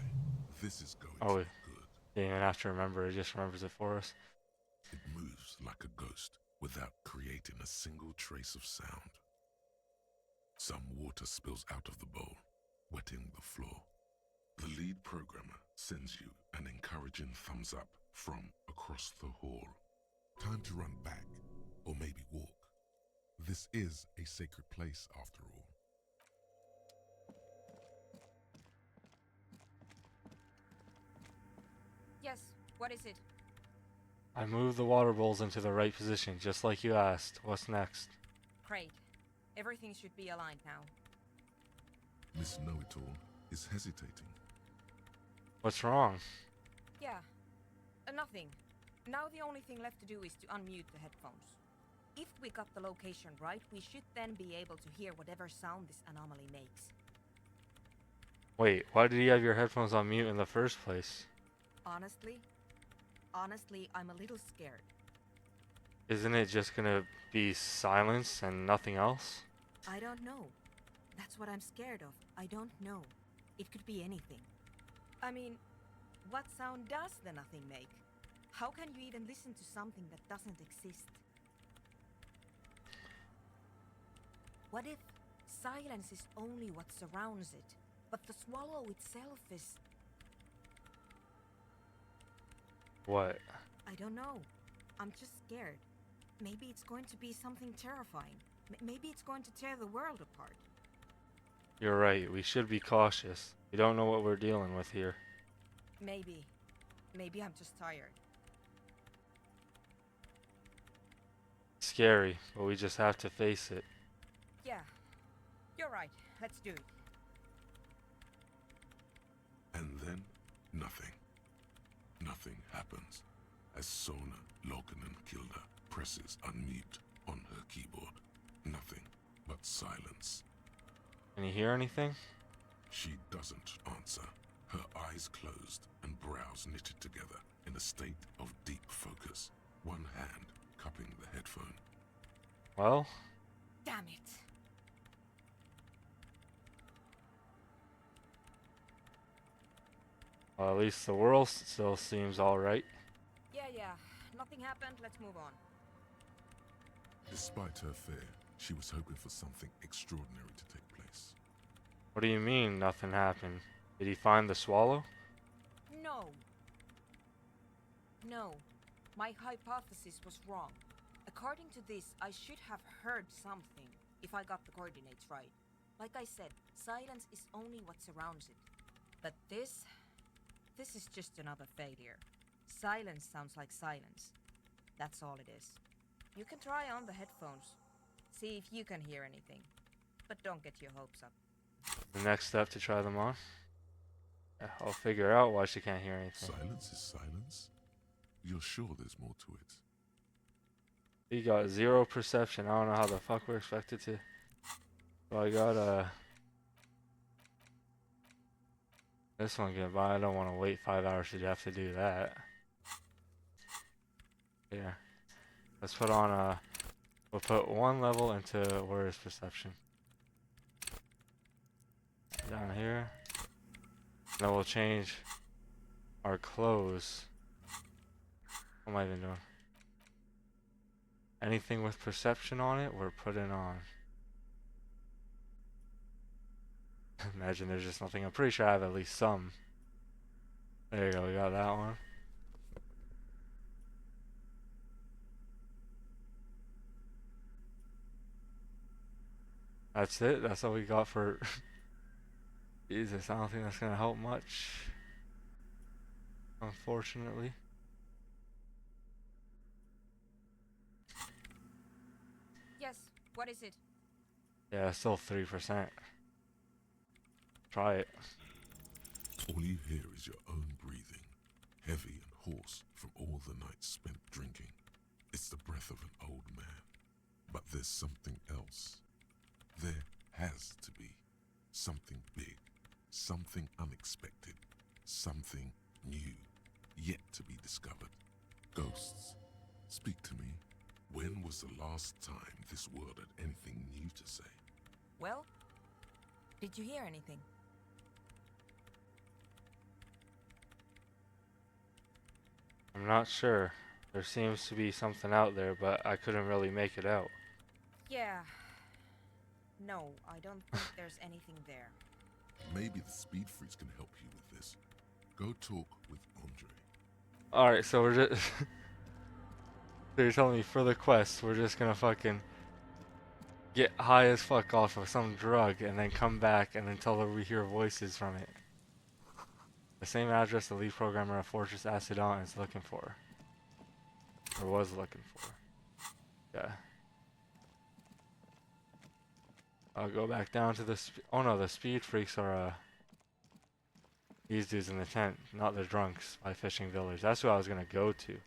this is going to be good. You don't even have to remember, it just remembers it for us. It moves like a ghost without creating a single trace of sound. Some water spills out of the bowl, wetting the floor. The lead programmer sends you an encouraging thumbs up from across the hall. Time to run back, or maybe walk. This is a sacred place after all. Yes, what is it? I moved the water bowls into the right position, just like you asked. What's next? Great. Everything should be aligned now. Miss Know-It-All is hesitating. What's wrong? Yeah, nothing. Now the only thing left to do is to unmute the headphones. If we got the location right, we should then be able to hear whatever sound this anomaly makes. Wait, why did you have your headphones on mute in the first place? Honestly, I'm a little scared. Isn't it just gonna be silence and nothing else? I don't know. That's what I'm scared of. I don't know. It could be anything. I mean, what sound does the nothing make? How can you even listen to something that doesn't exist? What if silence is only what surrounds it, but the swallow itself is... What? I don't know. I'm just scared. Maybe it's going to be something terrifying. Maybe it's going to tear the world apart. You're right, we should be cautious. We don't know what we're dealing with here. Maybe. Maybe I'm just tired. Scary, but we just have to face it. Yeah. You're right. Let's do it. And then, nothing. Nothing happens as Sona Lokanen-Kilda presses unmute on her keyboard. Nothing but silence. Can you hear anything? She doesn't answer, her eyes closed and brows knitted together in a state of deep focus, one hand cupping the headphone. Well? Damn it. Well, at least the world still seems alright. Yeah. Nothing happened. Let's move on. Despite her fear, she was hoping for something extraordinary to take place. What do you mean, nothing happened? Did he find the swallow? No. No. My hypothesis was wrong. According to this, I should have heard something if I got the coordinates right. Like I said, silence is only what surrounds it. But this is just another failure. Silence sounds like silence. That's all it is. You can try on the headphones. See if you can hear anything. But don't get your hopes up. The next step to try them on? I'll figure out why she can't hear anything. Silence is silence? You're sure there's more to it? He got 0 perception. I don't know how the fuck we're expected to. So I got this one get by. I don't want to wait 5 hours to have to do that. Yeah. Let's put on we'll put 1 level into where is perception. Down here. Then we'll change our clothes. What am I even doing? Anything with perception on it, we're putting on. Imagine there's just nothing. I'm pretty sure I have at least some. There you go, we got that one. That's it? That's all we got for... Jesus, I don't think that's gonna help much. Unfortunately. Yes, what is it? Yeah, still 3%. Try it. All you hear is your own breathing, heavy and hoarse from all the nights spent drinking. It's the breath of an old man. But there's something else. There has to be. Something big. Something unexpected. Something new. Yet to be discovered. Ghosts, speak to me. When was the last time this world had anything new to say? Well, did you hear anything? I'm not sure. There seems to be something out there, but I couldn't really make it out. Yeah. No, I don't think there's anything there. Maybe the speed freaks can help you with this. Go talk with Andre. Alright, so we're just... So you're telling me for the quest, we're just gonna fucking get high as fuck off of some drug and then come back and then tell her we hear voices from it. The same address the lead programmer of Fortress Acidon is looking for. Or was looking for. Yeah. I'll go back down to the oh no, the speed freaks are these dudes in the tent, not the drunks by Fishing Village. That's who I was gonna go to.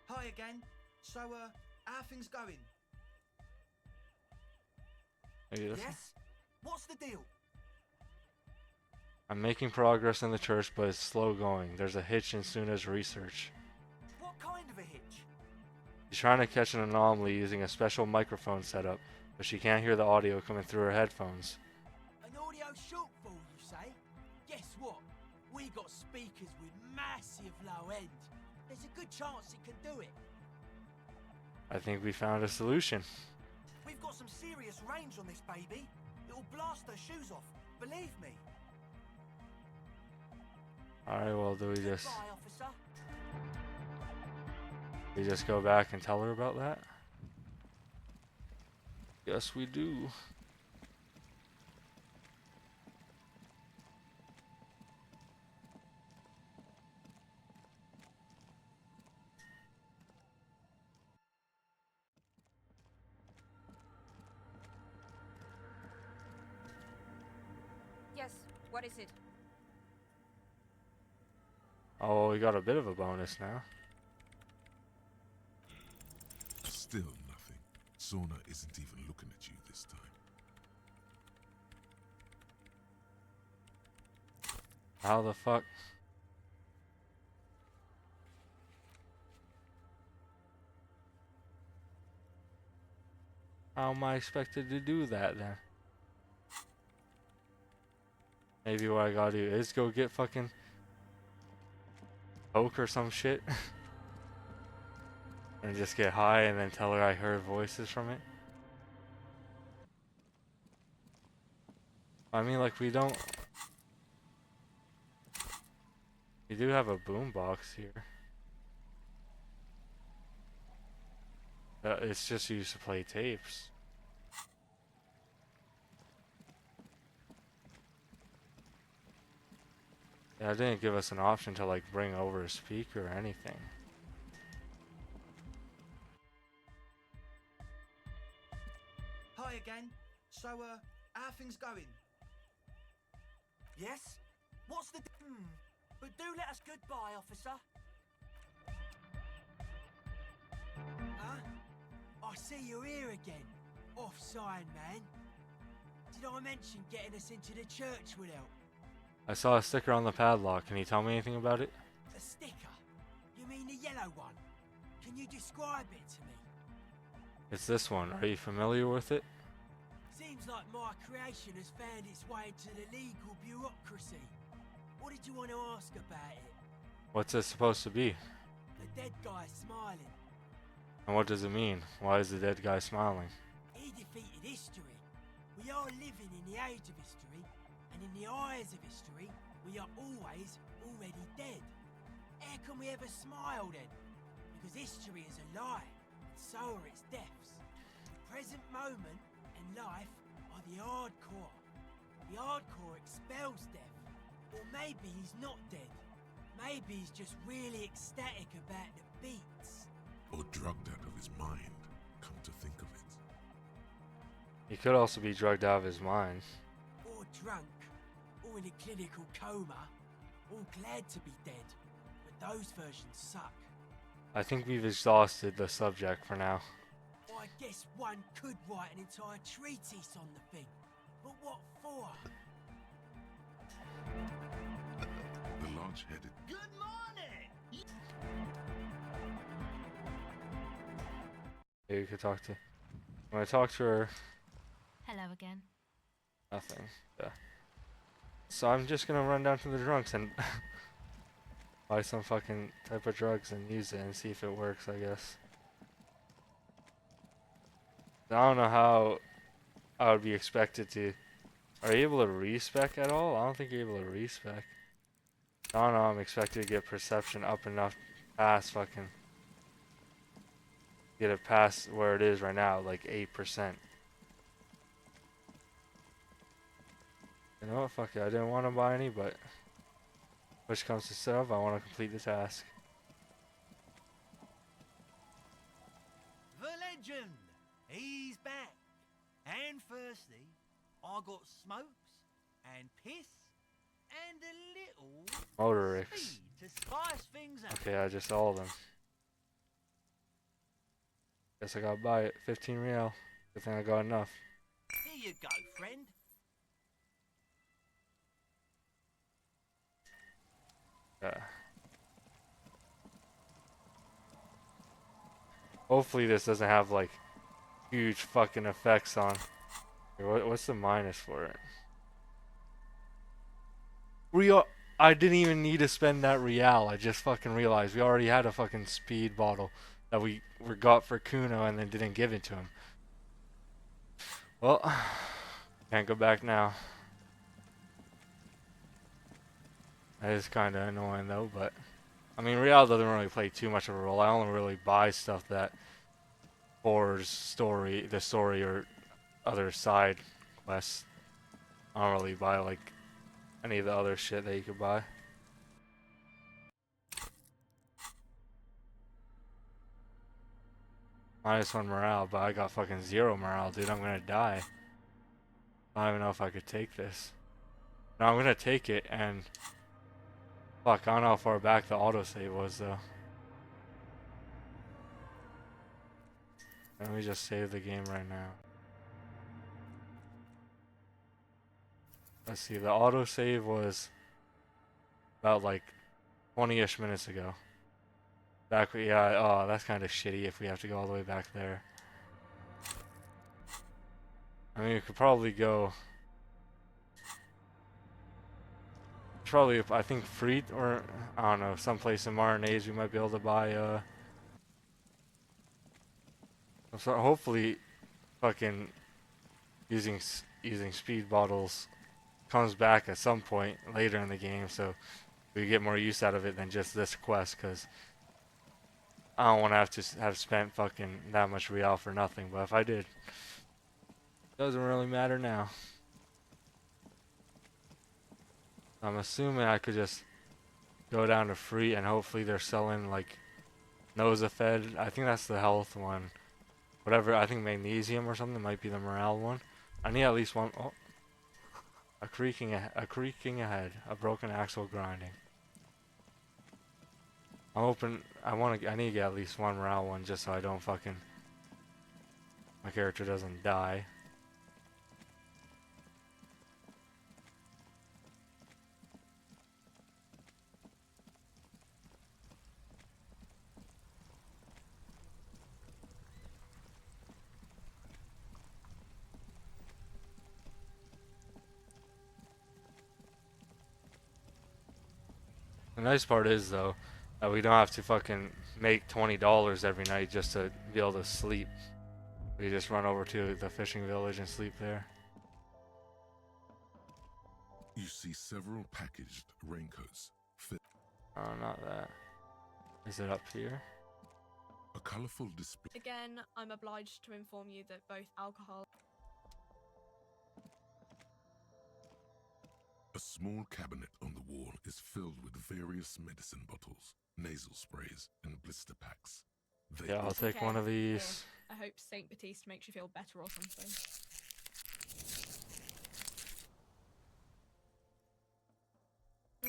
Hi again. So, how are things going? Maybe this one? Yes? What's the deal? I'm making progress in the church, but it's slow going. There's a hitch in Suna's research. What kind of a hitch? She's trying to catch an anomaly using a special microphone setup, but she can't hear the audio coming through her headphones. An audio shortfall, you say? Guess what? We got speakers with massive low end. There's a good chance it can do it. I think we found a solution. We've got some serious range on this baby. It'll blast her shoes off, believe me. Alright, well, do we just... Goodbye, officer. We just go back and tell her about that? Yes, we do. Yes, what is it? Oh, we got a bit of a bonus now. Still nothing. Sona isn't even looking at you this time. How the fuck? How am I expected to do that then? Maybe what I gotta do is go get fucking Coke or some shit. And just get high and then tell her I heard voices from it. I mean, like, we do have a boombox here. It's just used to play tapes. Yeah, it didn't give us an option to, like, bring over a speaker or anything. Hi again. So, how are things going? Yes? What's the... But do let us goodbye, officer. Huh? I see you're here again. Offside, man. Did I mention getting us into the church would help? I saw a sticker on the padlock. Can you tell me anything about it? A sticker? You mean the yellow one? Can you describe it to me? It's this one. Are you familiar with it? Seems like my creation has found its way into the legal bureaucracy. What did you want to ask about it? What's it supposed to be? The dead guy smiling. And what does it mean? Why is the dead guy smiling? He defeated history. We are living in the age of history, and in the eyes of history, we are always already dead. How can we ever smile then? Because history is a lie, and so are its deaths. The present moment and life are the hardcore. The hardcore expels death. Or maybe he's not dead. Maybe he's just really ecstatic about the beats. Or drugged out of his mind, come to think of it. He could also be drugged out of his mind. Or drunk, or in a clinical coma, or glad to be dead. But those versions suck. I think we've exhausted the subject for now. I guess one could write an entire treatise on the thing. But what for? The large-headed... Good morning! Yeah, you could talk to... When I talk to her... Hello again. Nothing. Yeah. So I'm just gonna run down to the drunks and buy some fucking type of drugs and use it and see if it works, I guess. I don't know how I would be expected to... Are you able to respec at all? I don't think you're able to respec. I don't know, I'm expected to get perception up enough past fucking... Get it past where it is right now, like 8%. You know what, fuck it, I didn't want to buy any, but... Push comes to shove, I want to complete the task. The legend! He's back! And firstly, I got smokes, and piss, and a little... Motor speed to spice things up. Okay, I just all of them. Guess I gotta buy it. 15 real. Good thing I got enough. Here you go, friend. Yeah. Hopefully this doesn't have like huge fucking effects on. What's the minus for it? I didn't even need to spend that real. I just fucking realized we already had a fucking speed bottle that we got for Kuno and then didn't give it to him. Well, can't go back now. That is kind of annoying though, but I mean, Real doesn't really play too much of a role. I only really buy stuff that forwards the story or other side quests. I don't really buy like any of the other shit that you could buy. -1 morale, but I got fucking 0 morale, dude. I'm gonna die. I don't even know if I could take this. No, I'm gonna take it and... Fuck, I don't know how far back the autosave was though. Let me just save the game right now. Let's see, the autosave was about like 20-ish minutes ago. Yeah, oh, that's kind of shitty if we have to go all the way back there. I mean, we could probably go... Probably, I think, free, or, I don't know, someplace in Martinez we might be able to buy, so hopefully, fucking, using speed bottles comes back at some point later in the game, so we get more use out of it than just this quest, because I don't want to have spent fucking that much real for nothing, but if I did, doesn't really matter now. I'm assuming I could just go down to free and hopefully they're selling like Nosafed. I think that's the health one. Whatever, I think magnesium or something might be the morale one. I need at least one. Oh, a creaking ahead, a broken axle grinding. I'm hoping I need to get at least one morale one just so I don't fucking my character doesn't die. The nice part is though that we don't have to fucking make $20 every night just to be able to sleep. We just run over to the fishing village and sleep there. You see several packaged raincoats. Oh, not that. Is it up here? A colorful display. Again, I'm obliged to inform you that both alcohol. A small cabinet on the wall is filled with various medicine bottles, nasal sprays, and blister packs. Yeah, I'll take one of these. Here, I hope Saint Baptiste makes you feel better or something.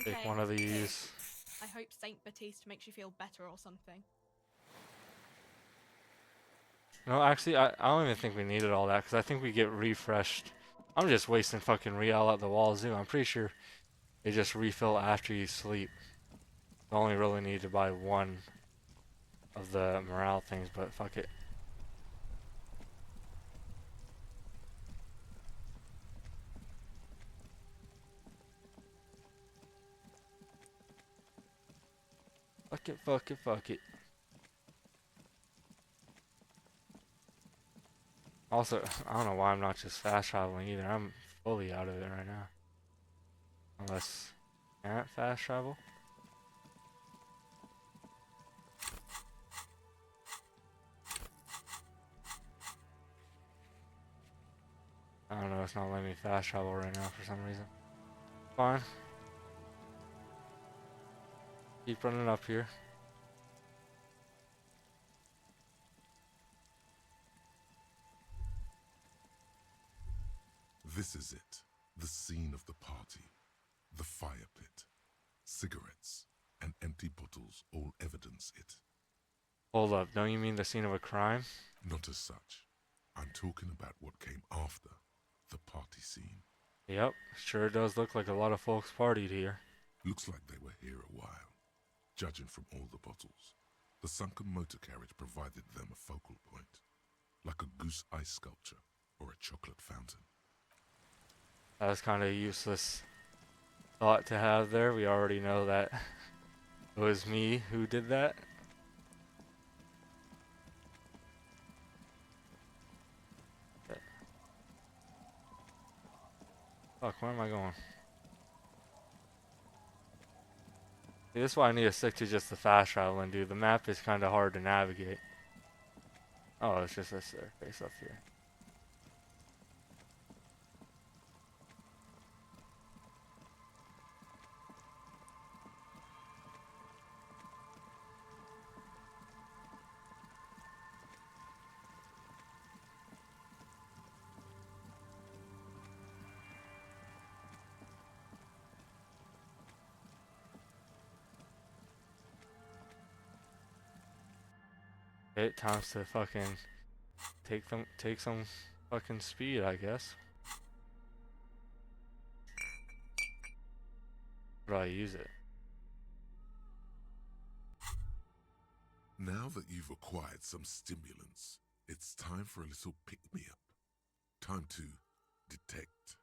Take one of these. I hope Saint Baptiste makes you feel better or something. No, actually, I don't even think we needed all that, because I think we get refreshed. I'm just wasting fucking real at the wazoo. I'm pretty sure they just refill after you sleep. You only really need to buy one of the morale things, but fuck it. Fuck it, fuck it, fuck it. Also, I don't know why I'm not just fast traveling either. I'm fully out of it right now. Unless, can't fast travel? I don't know, it's not letting me fast travel right now for some reason. Fine. Keep running up here. This is it, the scene of the party. The fire pit, cigarettes, and empty bottles all evidence it. Hold up, don't you mean the scene of a crime? Not as such. I'm talking about what came after the party scene. Yep, sure does look like a lot of folks partied here. Looks like they were here a while, judging from all the bottles. The sunken motor carriage provided them a focal point, like a goose ice sculpture or a chocolate fountain. That was kind of a useless thought to have there. We already know that it was me who did that. Fuck, where am I going? See, this is why I need to stick to just the fast traveling, dude. The map is kind of hard to navigate. Oh, it's just this face up here. Okay, times to fucking take some fucking speed, I guess. How do I use it? Now that you've acquired some stimulants, it's time for a little pick-me-up. Time to detect.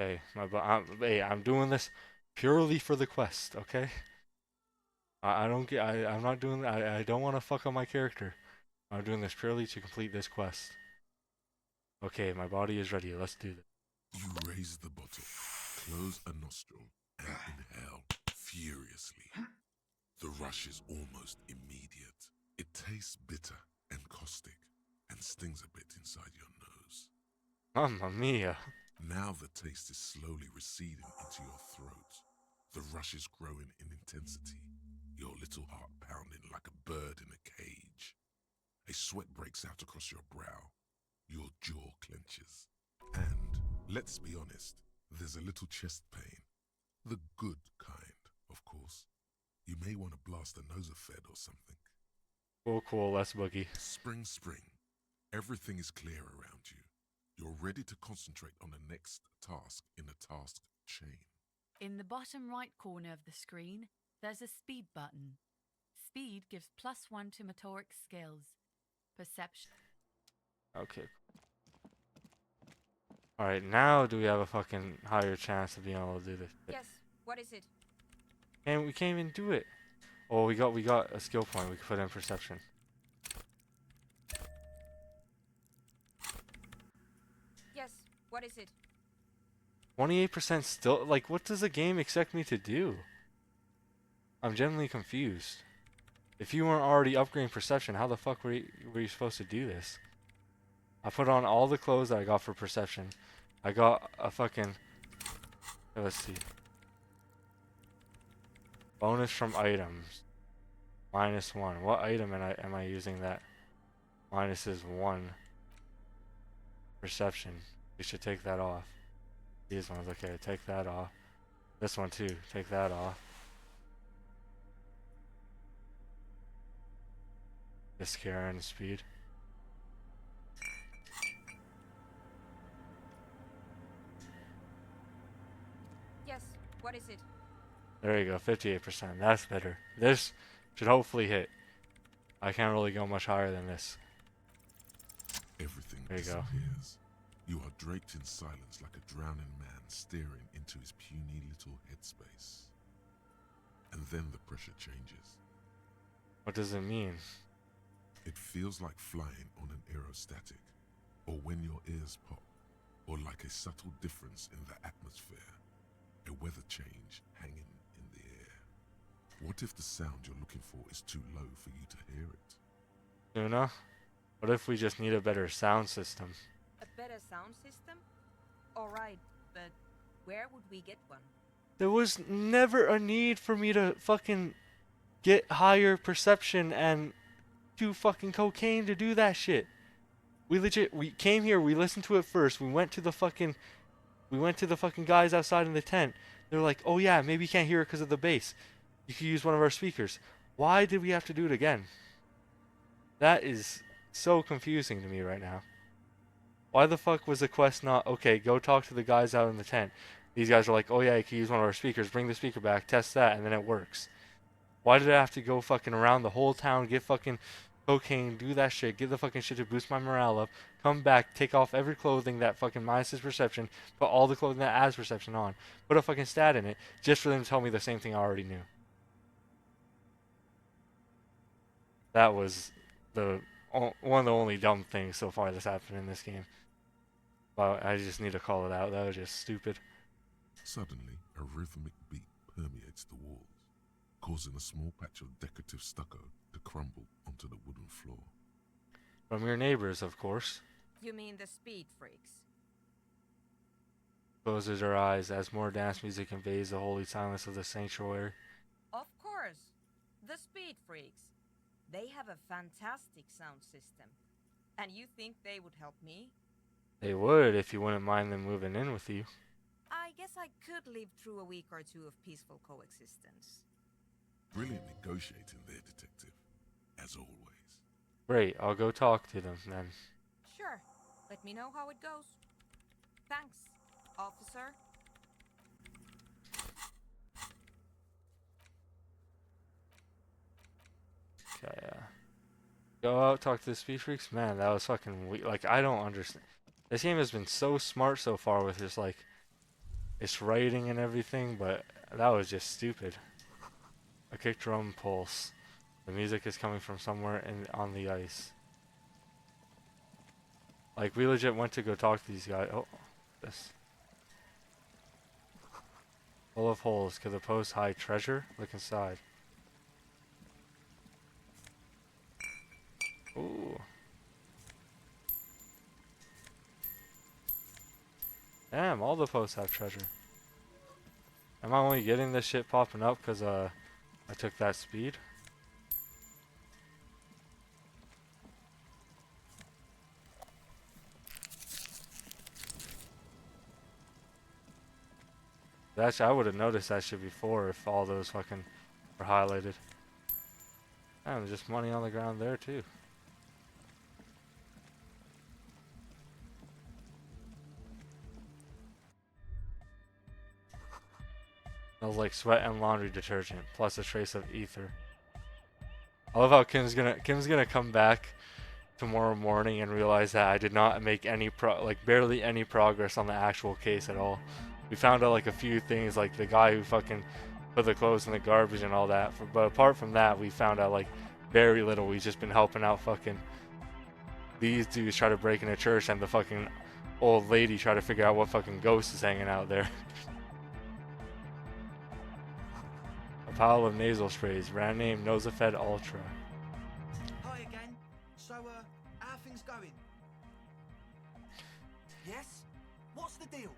Okay, I'm doing this purely for the quest, okay? I'm not doing that. I don't want to fuck up my character. I'm doing this purely to complete this quest. Okay, my body is ready. Let's do this. You raise the bottle, close a nostril, and inhale furiously. The rush is almost immediate. It tastes bitter and caustic and stings a bit inside your nose. Mamma mia. Now the taste is slowly receding into your throat. The rush is growing in intensity, your little heart pounding like a bird in a cage. A sweat breaks out across your brow. Your jaw clenches. And, let's be honest, there's a little chest pain. The good kind, of course. You may want to blast a nosophed or something. Cool, let's boogie. Spring. Everything is clear around you. You're ready to concentrate on the next task in the task chain. In the bottom right corner of the screen, there's a speed button. Speed gives +1 to motoric skills. Perception. Okay. Alright, now do we have a fucking higher chance of being able to do this shit? Yes, what is it? And we can't even do it. Oh, we got a skill point we can put in perception. Yes, what is it? 28% still, like, what does the game expect me to do? I'm genuinely confused. If you weren't already upgrading perception, how the fuck were you supposed to do this? I put on all the clothes that I got for perception. I got a fucking, let's see. Bonus from items. -1. What item am I using that minus is 1 perception? We should take that off. These ones, okay, take that off. This one too, take that off. This care and speed. Yes, what is it? There you go, 58%. That's better. This should hopefully hit. I can't really go much higher than this. Everything there you disappears. You are draped in silence like a drowning man staring into his puny little headspace. And then the pressure changes. What does it mean? It feels like flying on an aerostatic, or when your ears pop, or like a subtle difference in the atmosphere, a weather change hanging in the air. What if the sound you're looking for is too low for you to hear it? Luna? What if we just need a better sound system? A better sound system? Alright, but where would we get one? There was never a need for me to fucking get higher perception and do fucking cocaine to do that shit. We came here, we listened to it first, we went to the fucking guys outside in the tent. They're like, oh yeah, maybe you can't hear it because of the bass. You could use one of our speakers. Why did we have to do it again? That is so confusing to me right now. Why the fuck was the quest not, okay, go talk to the guys out in the tent. These guys are like, oh yeah, you can use one of our speakers, bring the speaker back, test that, and then it works. Why did I have to go fucking around the whole town, get fucking cocaine, do that shit, get the fucking shit to boost my morale up, come back, take off every clothing that fucking minuses perception, put all the clothing that adds perception on, put a fucking stat in it, just for them to tell me the same thing I already knew. That was one of the only dumb things so far that's happened in this game. Well, I just need to call it out. That was just stupid. Suddenly, a rhythmic beat permeates the walls, causing a small patch of decorative stucco to crumble onto the wooden floor. From your neighbors, of course. You mean the speed freaks? Closes her eyes as more dance music invades the holy silence of the sanctuary. Of course, the speed freaks. They have a fantastic sound system. And you think they would help me? They would if you wouldn't mind them moving in with you. I guess I could live through a week or two of peaceful coexistence. Brilliant negotiating there, detective. As always. Great, I'll go talk to them then. Sure. Let me know how it goes. Thanks, officer. Okay, go out, talk to the speed freaks. Man, that was fucking weak. Like, I don't understand. This game has been so smart so far with just like its writing and everything, but that was just stupid. A kick drum pulse. The music is coming from somewhere on the ice. Like, we legit went to go talk to these guys. Oh, this. Full of holes. Could the post hide treasure? Look inside. Ooh. Damn, all the posts have treasure. Am I only getting this shit popping up because I took that speed? Actually, I would have noticed that shit before if all those fucking were highlighted. Damn, there's just money on the ground there too. Smells like sweat and laundry detergent, plus a trace of ether. I love how Kim's gonna come back tomorrow morning and realize that I did not make any barely any progress on the actual case at all. We found out like a few things, like the guy who fucking put the clothes in the garbage and all that. But apart from that, we found out like very little. We've just been helping out fucking these dudes try to break into church, and the fucking old lady try to figure out what fucking ghost is hanging out there. A pile of nasal sprays, brand name Nosafed Ultra. Hi again. So, how are things going? Yes? What's the deal?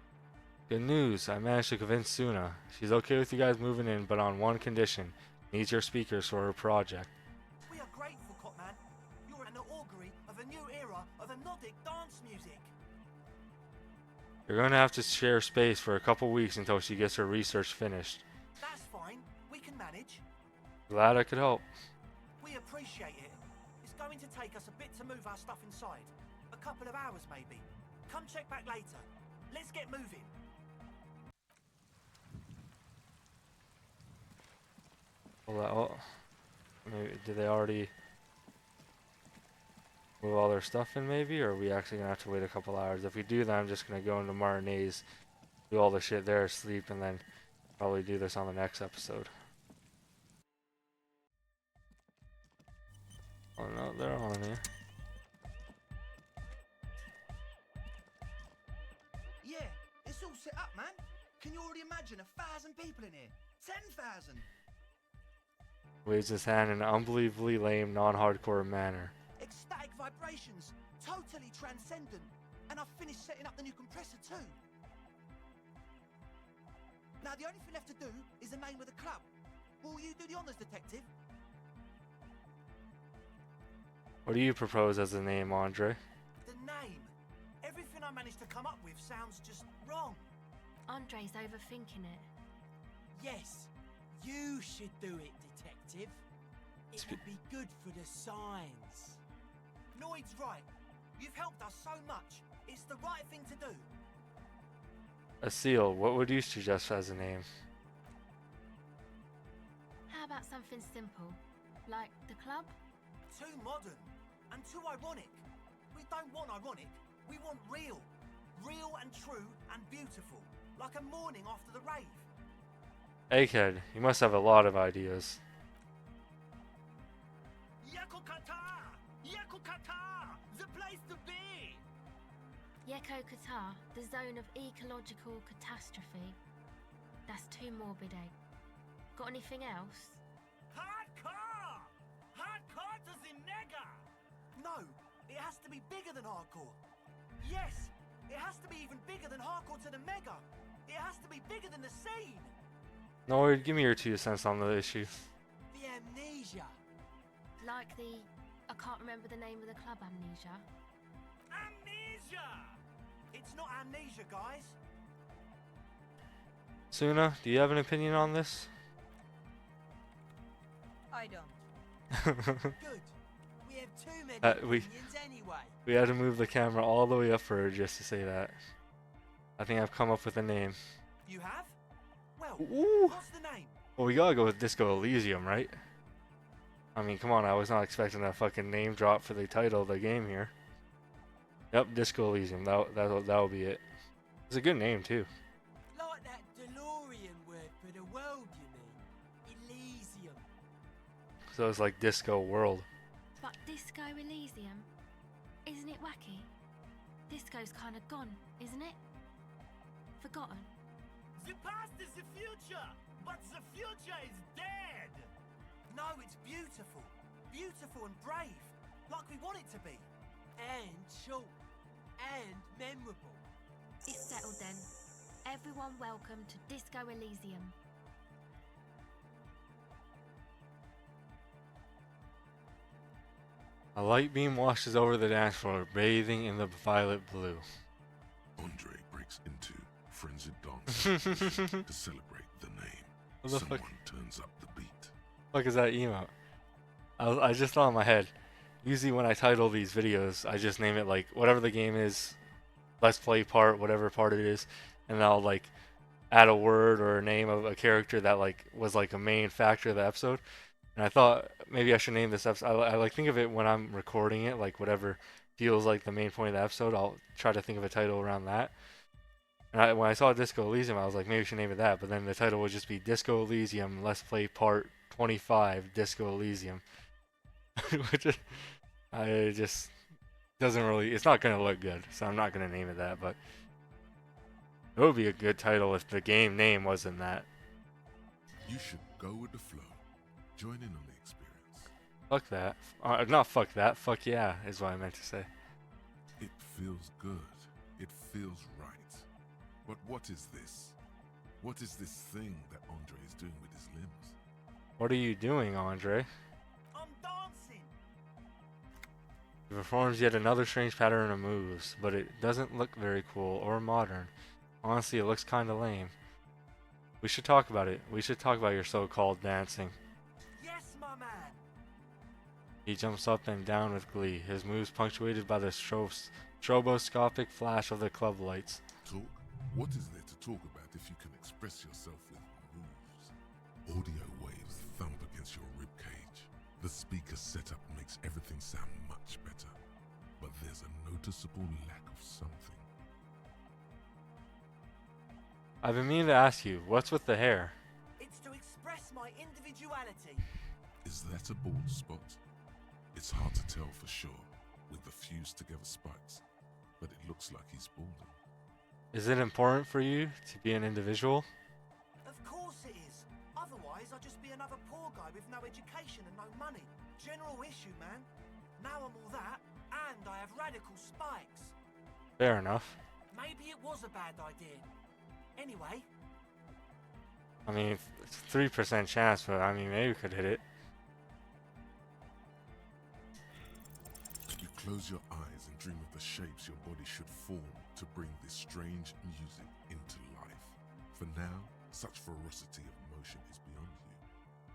Good news, I managed to convince Suna. She's okay with you guys moving in, but on one condition. Needs your speakers for her project. We are grateful, Cotman. You're an augury of a new era of Nordic dance music. You're going to have to share space for a couple weeks until she gets her research finished. That's fine. We can manage. Glad I could help. We appreciate it. It's going to take us a bit to move our stuff inside. A couple of hours, maybe. Come check back later. Let's get moving. Well, maybe, did they already move all their stuff in, maybe? Or are we actually going to have to wait a couple hours? If we do, then I'm just going to go into Martinez, do all the shit there, sleep, and then probably do this on the next episode. Oh no, they're on here. Yeah, it's all set up, man. Can you already imagine 1,000 people in here? 10,000! Waves his hand in an unbelievably lame, non-hardcore manner. Ecstatic vibrations, totally transcendent. And I've finished setting up the new compressor too. Now the only thing left to do is the name of the club. Will you do the honors, detective? What do you propose as the name, Andre? The name. Everything I managed to come up with sounds just wrong. Andre's overthinking it. Yes, you should do it, detective. It would be good for the signs. Noid's right. You've helped us so much. It's the right thing to do. A seal. What would you suggest as a name? How about something simple, like the club? Too modern and too ironic. We don't want ironic. We want real. Real and true and beautiful. Like a morning after the rave. Egghead, you must have a lot of ideas. Yakukata! Yakukata! The place to be! Yeko Qatar, the zone of ecological catastrophe. That's too morbid, eh? Got anything else? Hardcore! Hardcore to the mega! No, it has to be bigger than hardcore. Yes, it has to be even bigger than hardcore to the mega. It has to be bigger than the scene. No, give me your 2 cents on the issue. The amnesia. Like the... I can't remember the name of the club, Amnesia. Amnesia! It's not amnesia, guys. Suna, do you have an opinion on this? I don't. Good. We have too many opinions anyway. We had to move the camera all the way up for her just to say that. I think I've come up with a name. You have? Well, Ooh. what's the name? Well, we gotta go with Disco Elysium, right? I mean, come on, I was not expecting a fucking name drop for the title of the game here. Yep, Disco Elysium, that'll be it. It's a good name, too. Like that DeLorean word for the world, you mean? Elysium. So it's like Disco World. But Disco Elysium? Isn't it wacky? Disco's kinda gone, isn't it? Forgotten. The past is the future, but the future is dead. No, it's beautiful. Beautiful and brave. Like we want it to be. And short. And memorable. It's settled then. Everyone welcome to Disco Elysium. A light beam washes over the dance floor, bathing in the violet blue. Andre breaks into frenzied dance to celebrate the name. What the Someone fuck? turns up the beat. Fuck is that emote? I just thought in my head. Usually when I title these videos, I just name it like whatever the game is, let's play part, whatever part it is, and I'll like add a word or a name of a character that like was like a main factor of the episode. And I thought maybe I should name this episode. I like think of it when I'm recording it, like whatever feels like the main point of the episode. I'll try to think of a title around that. And when I saw Disco Elysium, I was like, maybe we should name it that. But then the title would just be Disco Elysium, Let's Play Part 25, Disco Elysium. Which I just doesn't really. It's not gonna look good, so I'm not gonna name it that. But it would be a good title if the game name wasn't that. You should go with the flow. Join in on the experience. Fuck that. Not fuck that. Fuck yeah is what I meant to say. It feels good. It feels right. But what is this? What is this thing that Andre is doing with his limbs? What are you doing, Andre? I'm dancing. He performs yet another strange pattern of moves, but it doesn't look very cool or modern. Honestly, it looks kinda lame. We should talk about it. We should talk about your so-called dancing. Yes, my man. He jumps up and down with glee, his moves punctuated by the stroboscopic flash of the club lights. Talk? What is there to talk about if you can express yourself with moves? Audio waves thump against your ribcage. The speaker setup makes everything sound much better. But there's a noticeable lack of something. I've been meaning to ask you, what's with the hair? It's to express my individuality. Is that a bald spot? It's hard to tell for sure, with the fused together spikes, but it looks like he's balding. Is it important for you to be an individual? Of course it is. Otherwise, I'd just be another poor guy with no education and no money. General issue, man. Now I'm all that, and I have radical spikes. Fair enough. Maybe it was a bad idea. Anyway. I mean, it's a 3% chance, but I mean, maybe we could hit it. You close your eyes and dream of the shapes your body should form to bring this strange music into life. For now, such ferocity of motion is beyond you.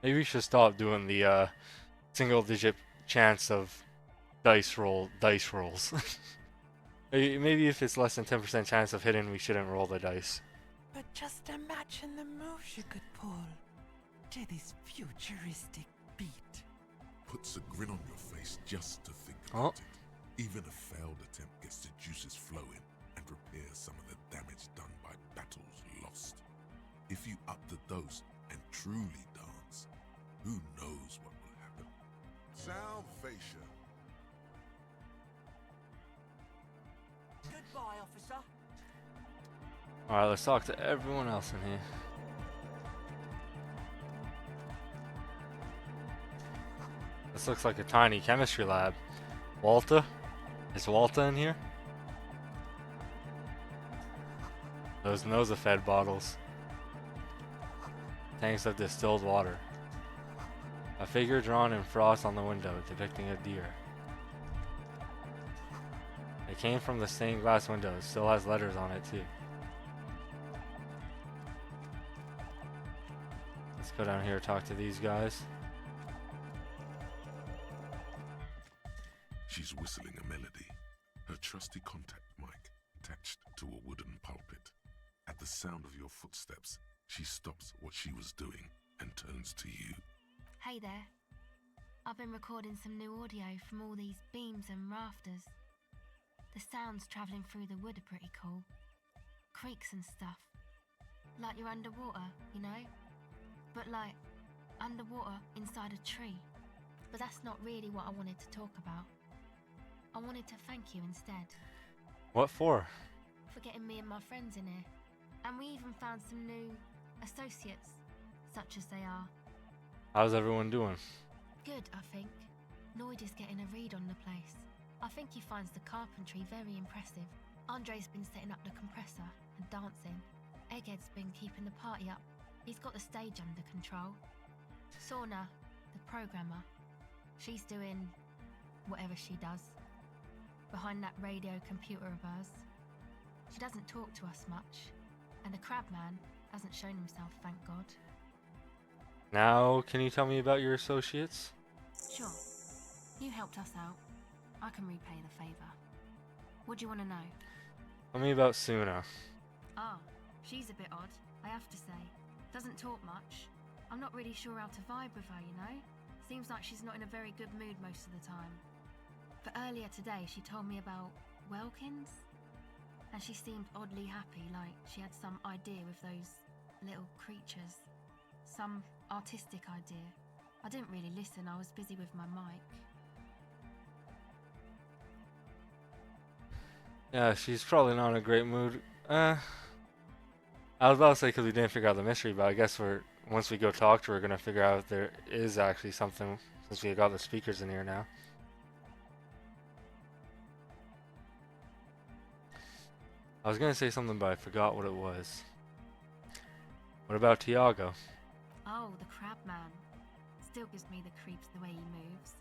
Maybe we should stop doing the single-digit chance of dice rolls. Maybe if it's less than 10% chance of hitting, we shouldn't roll the dice. But just imagine the moves you could pull to this futuristic beat. Puts a grin on your face just to think about it. Even a failed attempt gets the juices flowing and repairs some of the damage done by battles lost. If you up the dose and truly dance, who knows what will happen? Sound fascia. Goodbye, officer. Alright, let's talk to everyone else in here. This looks like a tiny chemistry lab. Walter? Is Walter in here? Those Nosafed bottles. Tanks of distilled water. A figure drawn in frost on the window, depicting a deer. It came from the stained glass window. It still has letters on it too. Let's go down here and talk to these guys. She's whistling a melody, her trusty contact mic attached to a wooden pulpit. At the sound of your footsteps, she stops what she was doing and turns to you. Hey there. I've been recording some new audio from all these beams and rafters. The sounds travelling through the wood are pretty cool. Creaks and stuff. Like you're underwater, you know? But like, underwater inside a tree. But that's not really what I wanted to talk about. I wanted to thank you instead. What for? For getting me and my friends in here. And we even found some new associates, such as they are. How's everyone doing? Good, I think. Lloyd is getting a read on the place. I think he finds the carpentry very impressive. Andre's been setting up the compressor and dancing. Egghead's been keeping the party up. He's got the stage under control. Sauna, the programmer, she's doing whatever she does. Behind that radio computer of hers. She doesn't talk to us much. And the crabman hasn't shown himself, thank God. Now, can you tell me about your associates? Sure. You helped us out. I can repay the favour. What do you want to know? Tell me about Suna. Ah, she's a bit odd, I have to say. Doesn't talk much. I'm not really sure how to vibe with her, you know? Seems like she's not in a very good mood most of the time. But earlier today she told me about Welkins. And she seemed oddly happy, like she had some idea with those little creatures. Some artistic idea. I didn't really listen, I was busy with my mic. Yeah, she's probably not in a great mood. I was about to say because we didn't figure out the mystery, but I guess once we go talk to her, we're gonna figure out if there is actually something since we got the speakers in here now. I was gonna say something, but I forgot what it was. What about Tiago? Oh, the crab man. Still gives me the creeps the way he moves.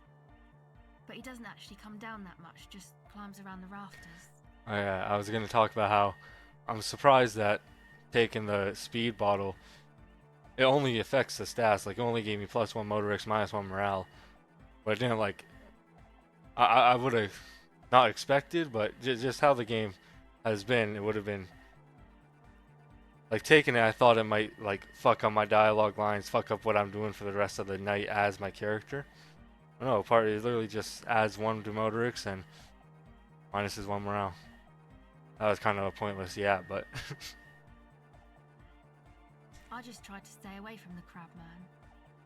But he doesn't actually come down that much, just climbs around the rafters. Oh yeah, I was gonna talk about how I'm surprised that taking the speed bottle, it only affects the stats. Like, it only gave me +1 motorics, -1 morale. But it didn't, like, I would have not expected, but just how the game has been, it would have been like taking it. I thought it might like fuck up my dialogue lines, fuck up what I'm doing for the rest of the night as my character. No, part it literally just adds 1 to motorics and minuses 1 morale. That was kind of a pointless, yeah, but I just tried to stay away from the crab man,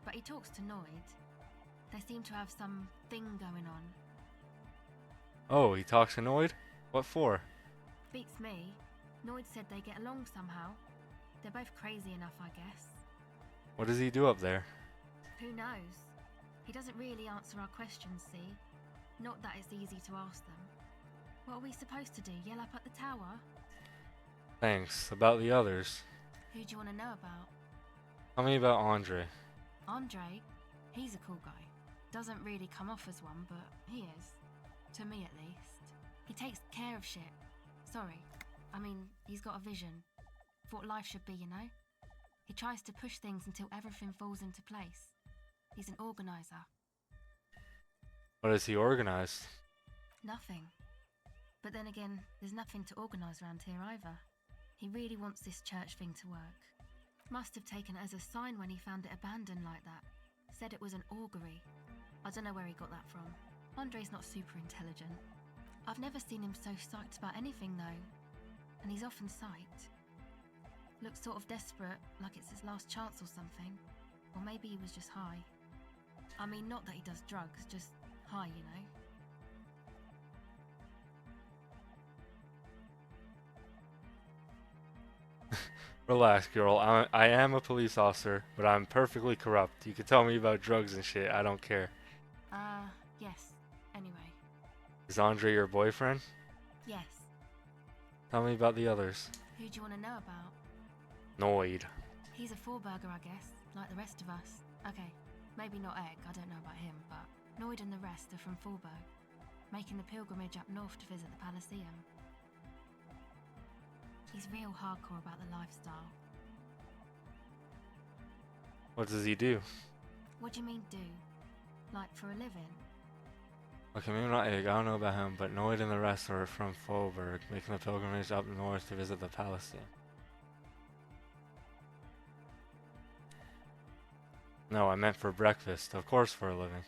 but he talks to Noid. They seem to have some thing going on. oh, he talks annoyed. What for? Beats me. Noid said they get along somehow. They're both crazy enough, I guess. What does he do up there? Who knows? He doesn't really answer our questions, see? Not that it's easy to ask them. What are we supposed to do? Yell up at the tower? Thanks. About the others. Who do you want to know about? Tell me about Andre. Andre? He's a cool guy. Doesn't really come off as one, but he is. To me, at least. He takes care of shit. Sorry. I mean, he's got a vision. For what life should be, you know? He tries to push things until everything falls into place. He's an organizer. What does he organize? Nothing. But then again, there's nothing to organise around here either. He really wants this church thing to work. Must have taken it as a sign when he found it abandoned like that. Said it was an augury. I don't know where he got that from. Andre's not super intelligent. I've never seen him so psyched about anything though. And he's often psyched. Looks sort of desperate, like it's his last chance or something. Or maybe he was just high. I mean, not that he does drugs, just high, you know? Relax, girl. I am a police officer, but I'm perfectly corrupt. You can tell me about drugs and shit. I don't care. Yes. Anyway. Is Andre your boyfriend? Yes. Tell me about the others. Who do you want to know about? Noid. He's a four-burger, I guess, like the rest of us. Okay, maybe not Egg, I don't know about him, but Noid and the rest are from Forberg, making the pilgrimage up north to visit the Elysium. He's real hardcore about the lifestyle. What does he do? What do you mean, do? Like, for a living? Okay, maybe not Egg. I don't know about him, but Noid and the rest are from Forberg, making the pilgrimage up north to visit the Elysium. No, I meant for breakfast. Of course, for a living.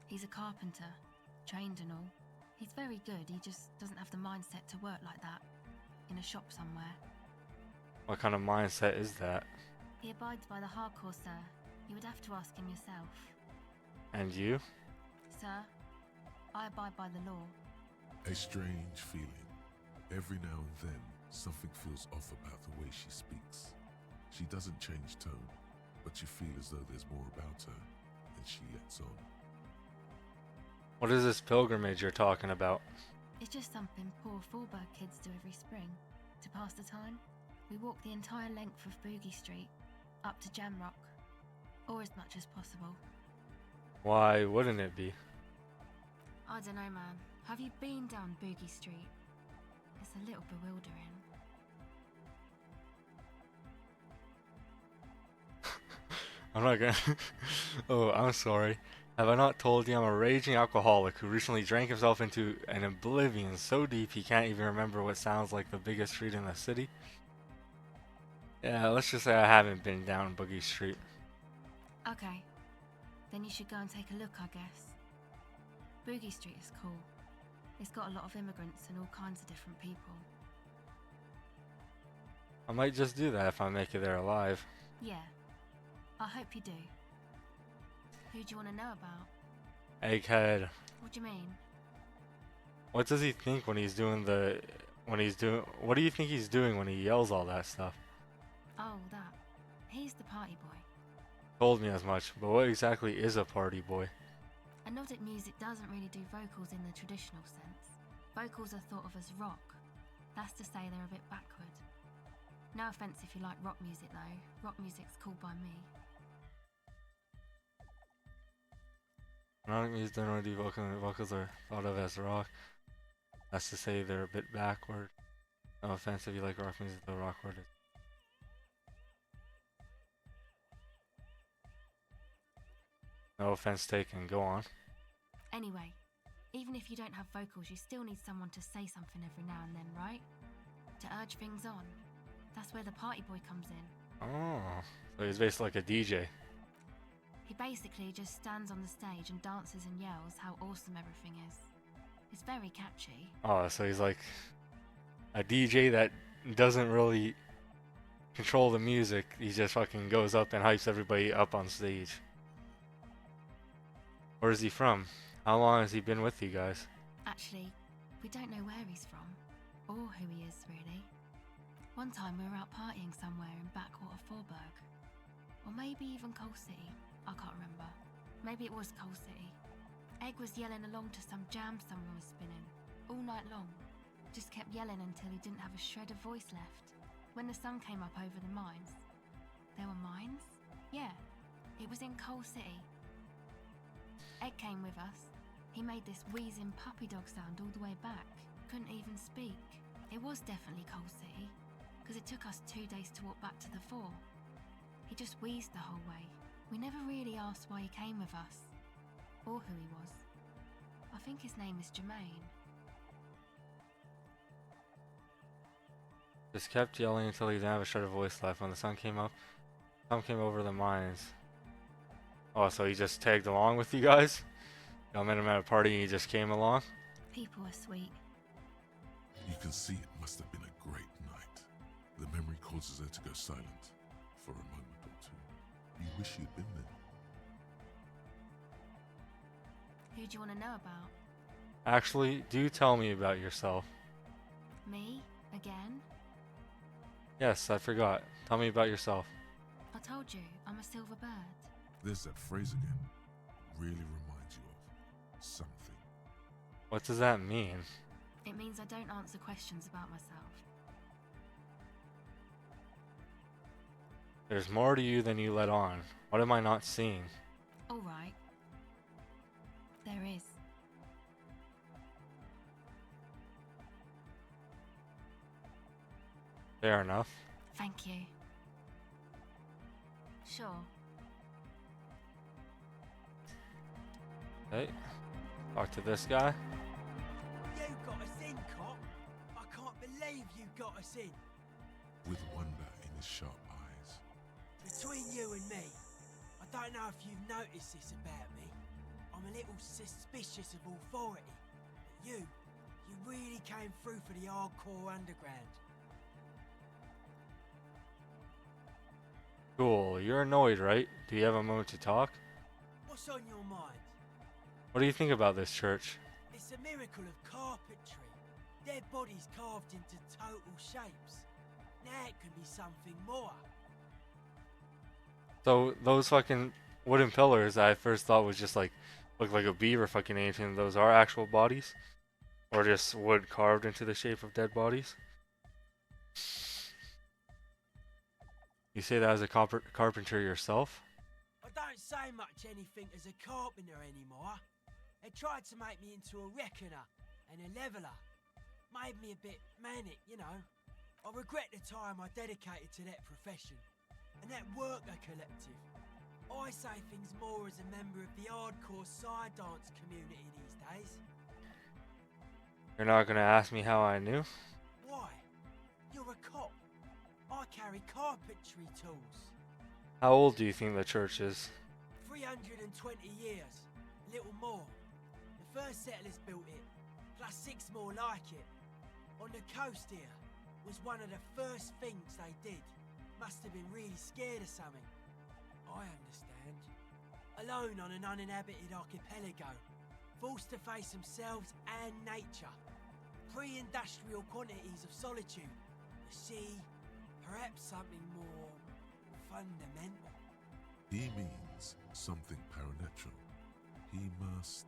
He's a carpenter, trained and all. He's very good, he just doesn't have the mindset to work like that. In a shop somewhere. What kind of mindset is that? He abides by the hardcore, sir. You would have to ask him yourself. And you? Sir, I abide by the law. A strange feeling. Every now and then, something feels off about the way she speaks. She doesn't change tone, but you feel as though there's more about her, and she lets on. What is this pilgrimage you're talking about? It's just something poor Forberg kids do every spring. To pass the time, we walk the entire length of Boogie Street, up to Jamrock, or as much as possible. Why wouldn't it be? I don't know, man. Have you been down Boogie Street? It's a little bewildering. I'm not gonna... Oh, I'm sorry. Have I not told you I'm a raging alcoholic who recently drank himself into an oblivion so deep he can't even remember what sounds like the biggest street in the city? Yeah, let's just say I haven't been down Boogie Street. Okay. Then you should go and take a look, I guess. Boogie Street is cool. It's got a lot of immigrants and all kinds of different people. I might just do that if I make it there alive. Yeah. I hope you do. Who do you want to know about? Egghead. What do you mean? What does he think when he's doing the when he's doing? What do you think he's doing when he yells all that stuff? Oh, that. He's the party boy. Told me as much, but what exactly is a party boy? Nordic music doesn't really do vocals in the traditional sense. Vocals are thought of as rock. That's to say they're a bit backward. No offence if you like rock music though. Rock music's cool by me. Nordic music don't really do vocals are thought of as rock. That's to say they're a bit backward. No offense if you like rock music, though rock word is. No offense taken, go on. Anyway, even if you don't have vocals, you still need someone to say something every now and then, right? To urge things on. That's where the party boy comes in. Oh, so he's basically like a DJ. He basically just stands on the stage and dances and yells how awesome everything is. It's very catchy. Oh, so he's like a DJ that doesn't really control the music. He just fucking goes up and hypes everybody up on stage. Where is he from? How long has he been with you guys? Actually, we don't know where he's from, or who he is, really. One time we were out partying somewhere in backwater Forburg. Or maybe even Coal City, I can't remember. Maybe it was Coal City. Egg was yelling along to some jam someone was spinning, all night long. Just kept yelling until he didn't have a shred of voice left. When the sun came up over the mines. There were mines? Yeah, it was in Coal City. Ed came with us. He made this wheezing puppy dog sound all the way back. Couldn't even speak. It was definitely Coal City, because it took us 2 days to walk back to the fort. He just wheezed the whole way. We never really asked why he came with us, or who he was. I think his name is Jermaine. Just kept yelling until he didn't have a shred of voice left. When the sun came up, some came over the mines. Oh, so he just tagged along with you guys? Y'all met him at a party and he just came along? People are sweet. You can see it must have been a great night. The memory causes her to go silent for a moment or two. You wish you'd been there. Who do you want to know about? Actually, do tell me about yourself. Me? Again? Yes, I forgot. Tell me about yourself. I told you, I'm a silver bird. There's that phrase again. Really reminds you of something. What does that mean? It means I don't answer questions about myself. There's more to you than you let on. What am I not seeing? All right. There is. Fair enough. Thank you. Sure. Hey, talk to this guy. You got us in, cop. I can't believe you got us in. With wonder in his sharp eyes. Between you and me, I don't know if you've noticed this about me. I'm a little suspicious of authority. But you really came through for the hardcore underground. Cool, you're annoyed, right? Do you have a moment to talk? What's on your mind? What do you think about this church? It's a miracle of carpentry. Dead bodies carved into total shapes. Now it can be something more. So those fucking wooden pillars that I first thought was just like look like a beaver fucking anything, those are actual bodies? Or just wood carved into the shape of dead bodies? You say that as a carpenter yourself? I don't say much anything as a carpenter anymore. They tried to make me into a reckoner and a leveller. Made me a bit manic, you know. I regret the time I dedicated to that profession and that worker collective. I say things more as a member of the hardcore side dance community these days. You're not gonna ask me how I knew? Why? You're a cop. I carry carpentry tools. How old do you think the church is? 320 years, a little more. The first settlers built it, plus 6 more like it. On the coast here was one of the first things they did. Must have been really scared of something. I understand. Alone on an uninhabited archipelago, forced to face themselves and nature. pre-industrial quantities of solitude. The sea, perhaps something more fundamental. He means something paranatural. He must...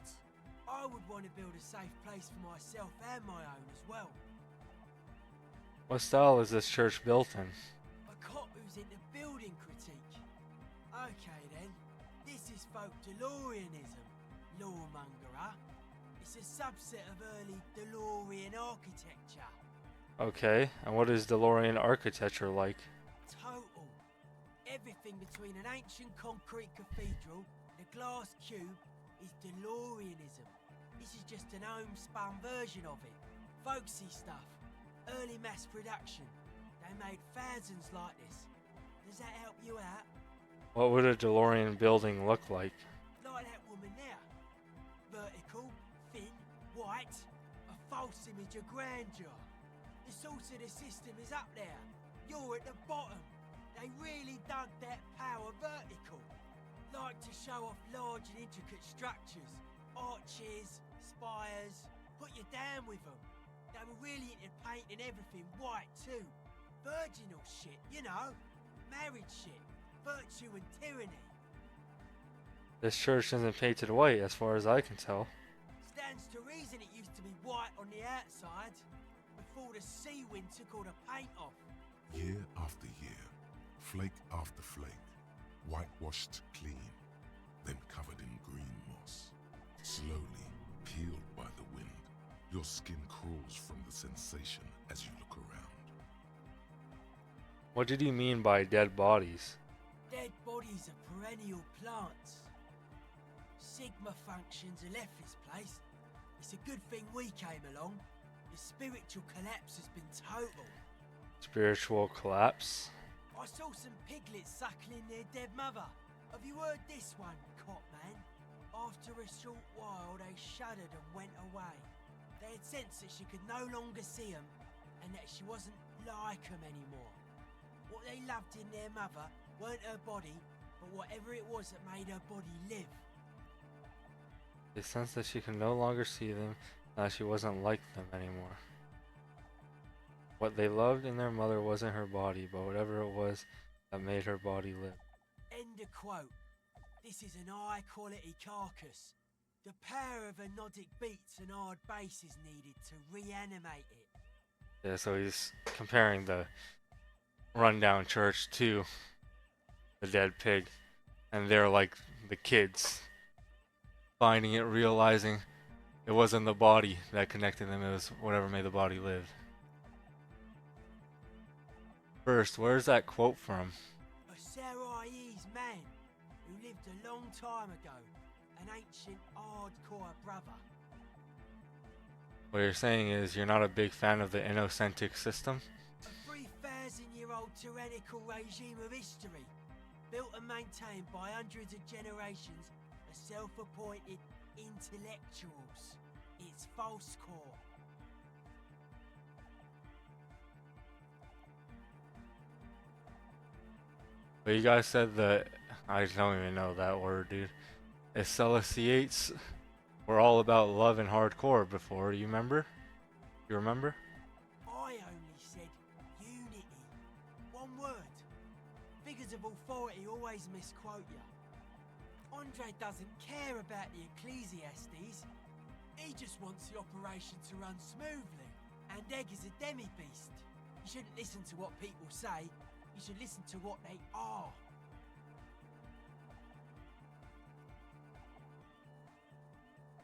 I would want to build a safe place for myself and my own as well. What style is this church built in? A cop who's into building critique. Okay then, this is folk DeLoreanism, lawmonger, huh? It's a subset of early DeLorean architecture. Okay, and what is DeLorean architecture like? Total. Everything between an ancient concrete cathedral and a glass cube is DeLoreanism. This is just an homespun version of it. Folksy stuff. Early mass production. They made thousands like this. Does that help you out? What would a DeLorean building look like? Like that woman there. Vertical, thin, white. A false image of grandeur. The source of the system is up there. You're at the bottom. They really dug that power vertical. Like to show off large and intricate structures. Arches, spires. Put you down with them. They were really into painting everything white too. Virginal shit, you know. Married shit. Virtue and tyranny. This church isn't painted white as far as I can tell. Stands to reason it used to be white on the outside. Before the sea wind took all the paint off. Year after year, flake after flake, whitewashed clean, then covered in green moss. Slowly peeled by the wind, your skin crawls from the sensation as you look around. What did he mean by dead bodies? Dead bodies are perennial plants. Sigma functions have left this place. It's a good thing we came along. The spiritual collapse has been total. Spiritual collapse? I saw some piglets suckling their dead mother. Have you heard this one, cop man? After a short while, they shuddered and went away. They had sensed that she could no longer see them, and that she wasn't like them anymore. What they loved in their mother weren't her body, but whatever it was that made her body live. They sensed that she could no longer see them, and that she wasn't like them anymore. What they loved in their mother wasn't her body, but whatever it was that made her body live. End of quote. This is an high-quality carcass. The power of anodic beats and hard bass is needed to reanimate it. Yeah, so he's comparing the rundown church to the dead pig, and they're like the kids finding it, realizing it wasn't the body that connected them, it was whatever made the body live. First, where's that quote from? A Sarais man who lived a long time ago, an ancient hardcore brother. What you're saying is you're not a big fan of the inocentic system? A 3,000-year-old tyrannical regime of history, built and maintained by hundreds of generations of self-appointed intellectuals. It's false core. But you guys said that, I don't even know that word, dude. Elysiates were all about love and hardcore before, you remember? You remember? I only said unity. One word. Figures of authority always misquote you. Andre doesn't care about the Ecclesiastes. He just wants the operation to run smoothly. And Egg is a demi-beast. You shouldn't listen to what people say. You should listen to what they are.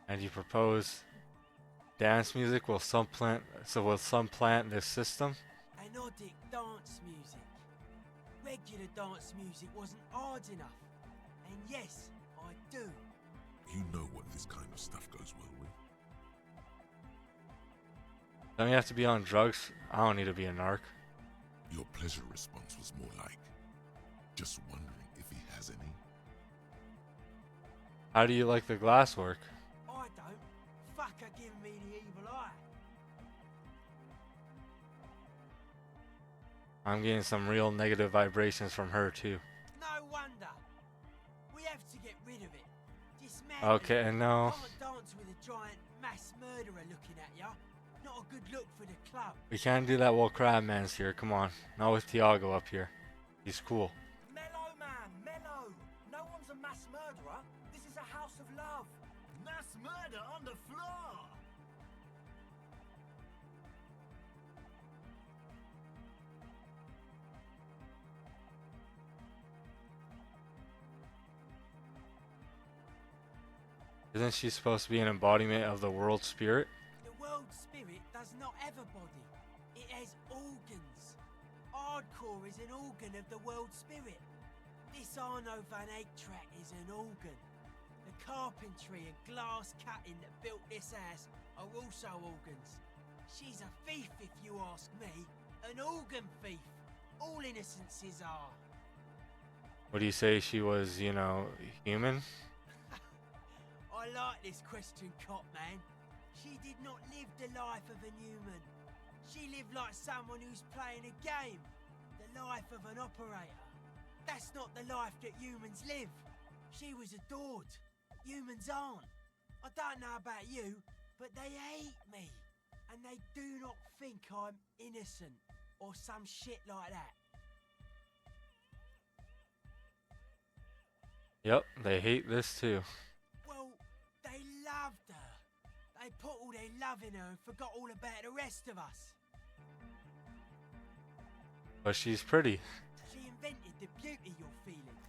And you propose dance music will supplant this system? Anodic dance music. Regular dance music wasn't hard enough. And yes, I do. You know what this kind of stuff goes well with. Don't you have to be on drugs? I don't need to be a narc. Your pleasure response was more like, just wondering if he has any. How do you like the glass work? I don't. Fuck her giving me the evil eye. I'm getting some real negative vibrations from her too. No wonder. We have to get rid of it. Dismantle Okay, it. no. Can't dance with a giant mass murderer looking at ya. Not a a good look for the club. We can't do that while Crabman's here. Come on. Not with Tiago up here. He's cool. Mellow, man, mellow. No one's a mass murderer. This is a house of love. Mass murder on the floor. Isn't she supposed to be an embodiment of the world spirit? The world spirit does not have a body. It has organs. Hardcore is an organ of the world spirit. This Arno van Eyck track is an organ. The carpentry and glass cutting that built this house are also organs. She's a thief, if you ask me. An organ thief. All innocences are. Would you say she was, you know, human? I like this question, Cop Man. She did not live the life of a human. She lived like someone who's playing a game. The life of an operator. That's not the life that humans live. She was adored. Humans aren't. I don't know about you, but they hate me. And they do not think I'm innocent or some shit like that. Yep, they hate this too. Well, they loved her. They put all their love in her and forgot all about the rest of us. But she's pretty. She invented the beauty you're feeling.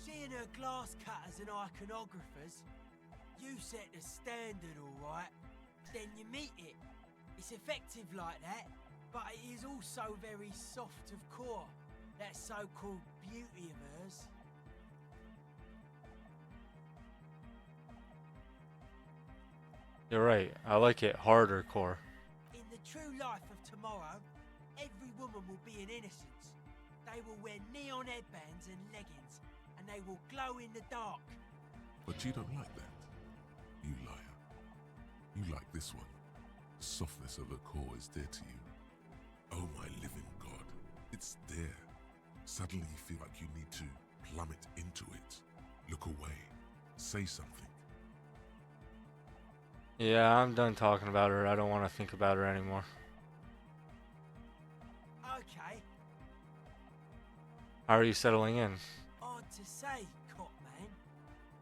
She and her glass cutters and iconographers. You set the standard, alright. Then you meet it. It's effective like that, but it is also very soft of core. That so-called beauty of hers. You're right. I like it harder core. In the true life of tomorrow, every woman will be an innocence. They will wear neon headbands and leggings, and they will glow in the dark. But you don't like that, you liar. You like this one. The softness of her core is dear to you. Oh my living God, it's there. Suddenly you feel like you need to plummet into it. Look away. Say something. Yeah, I'm done talking about her. I don't want to think about her anymore. Okay. How are you settling in? Hard to say, Cop Man.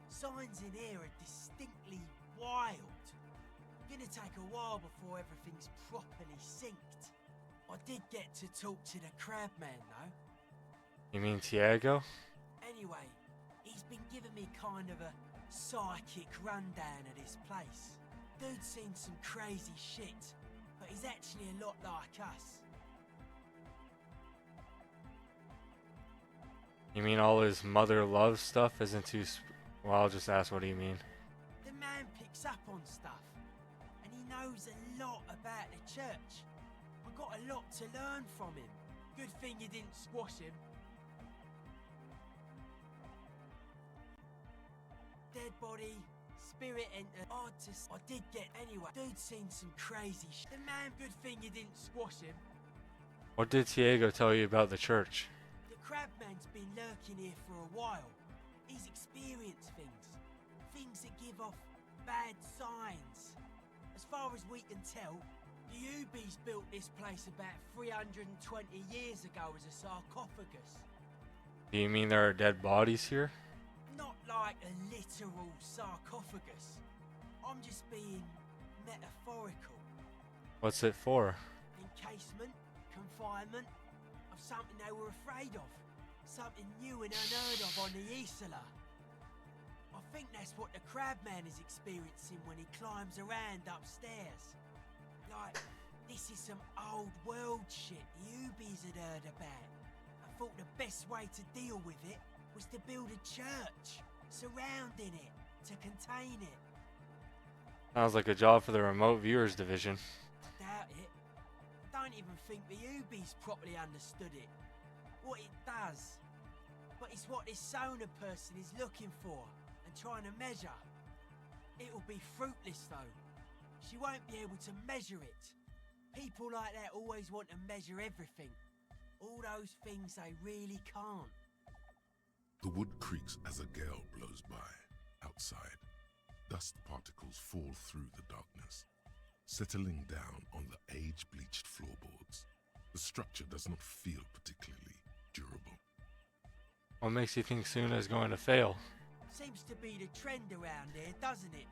Signs in here are distinctly wild. Gonna take a while before everything's properly synced. I did get to talk to the crab man, though. You mean Tiago? Anyway, he's been giving me kind of a psychic rundown of this place. Dude's seen some crazy shit, but he's actually a lot like us. You mean all his mother love stuff isn't too well, I'll just ask, what do you mean? The man picks up on stuff, and he knows a lot about the church. I got a lot to learn from him. Good thing you didn't squash him. Dead body, spirit enter. I did get anyway. Dude's seen some crazy shit. The man, good thing you didn't squash him. What did Tiago tell you about the church? The crabman's been lurking here for a while. He's experienced things. Things that give off bad signs. As far as we can tell, the Ubies built this place about 320 years ago as a sarcophagus. Do you mean there are dead bodies here? Not like a literal sarcophagus. I'm just being metaphorical. What's it for? Encasement, confinement, of something they were afraid of. Something new and unheard of on the Isla. I think that's what the crabman is experiencing when he climbs around upstairs. Like, this is some old world shit the Ubies had heard about. I thought the best way to deal with it was to build a church, surrounding it, to contain it. Sounds like a job for the remote viewers division. I doubt it. I don't even think the Ubies properly understood it. What it does. But it's what this Sona person is looking for and trying to measure. It'll be fruitless though. She won't be able to measure it. People like that always want to measure everything. All those things they really can't. The wood creaks as a gale blows by. Outside, dust particles fall through the darkness. settling down on the age-bleached floorboards. The structure does not feel particularly durable. What makes you think Suna is going to fail? Seems to be the trend around here, doesn't it?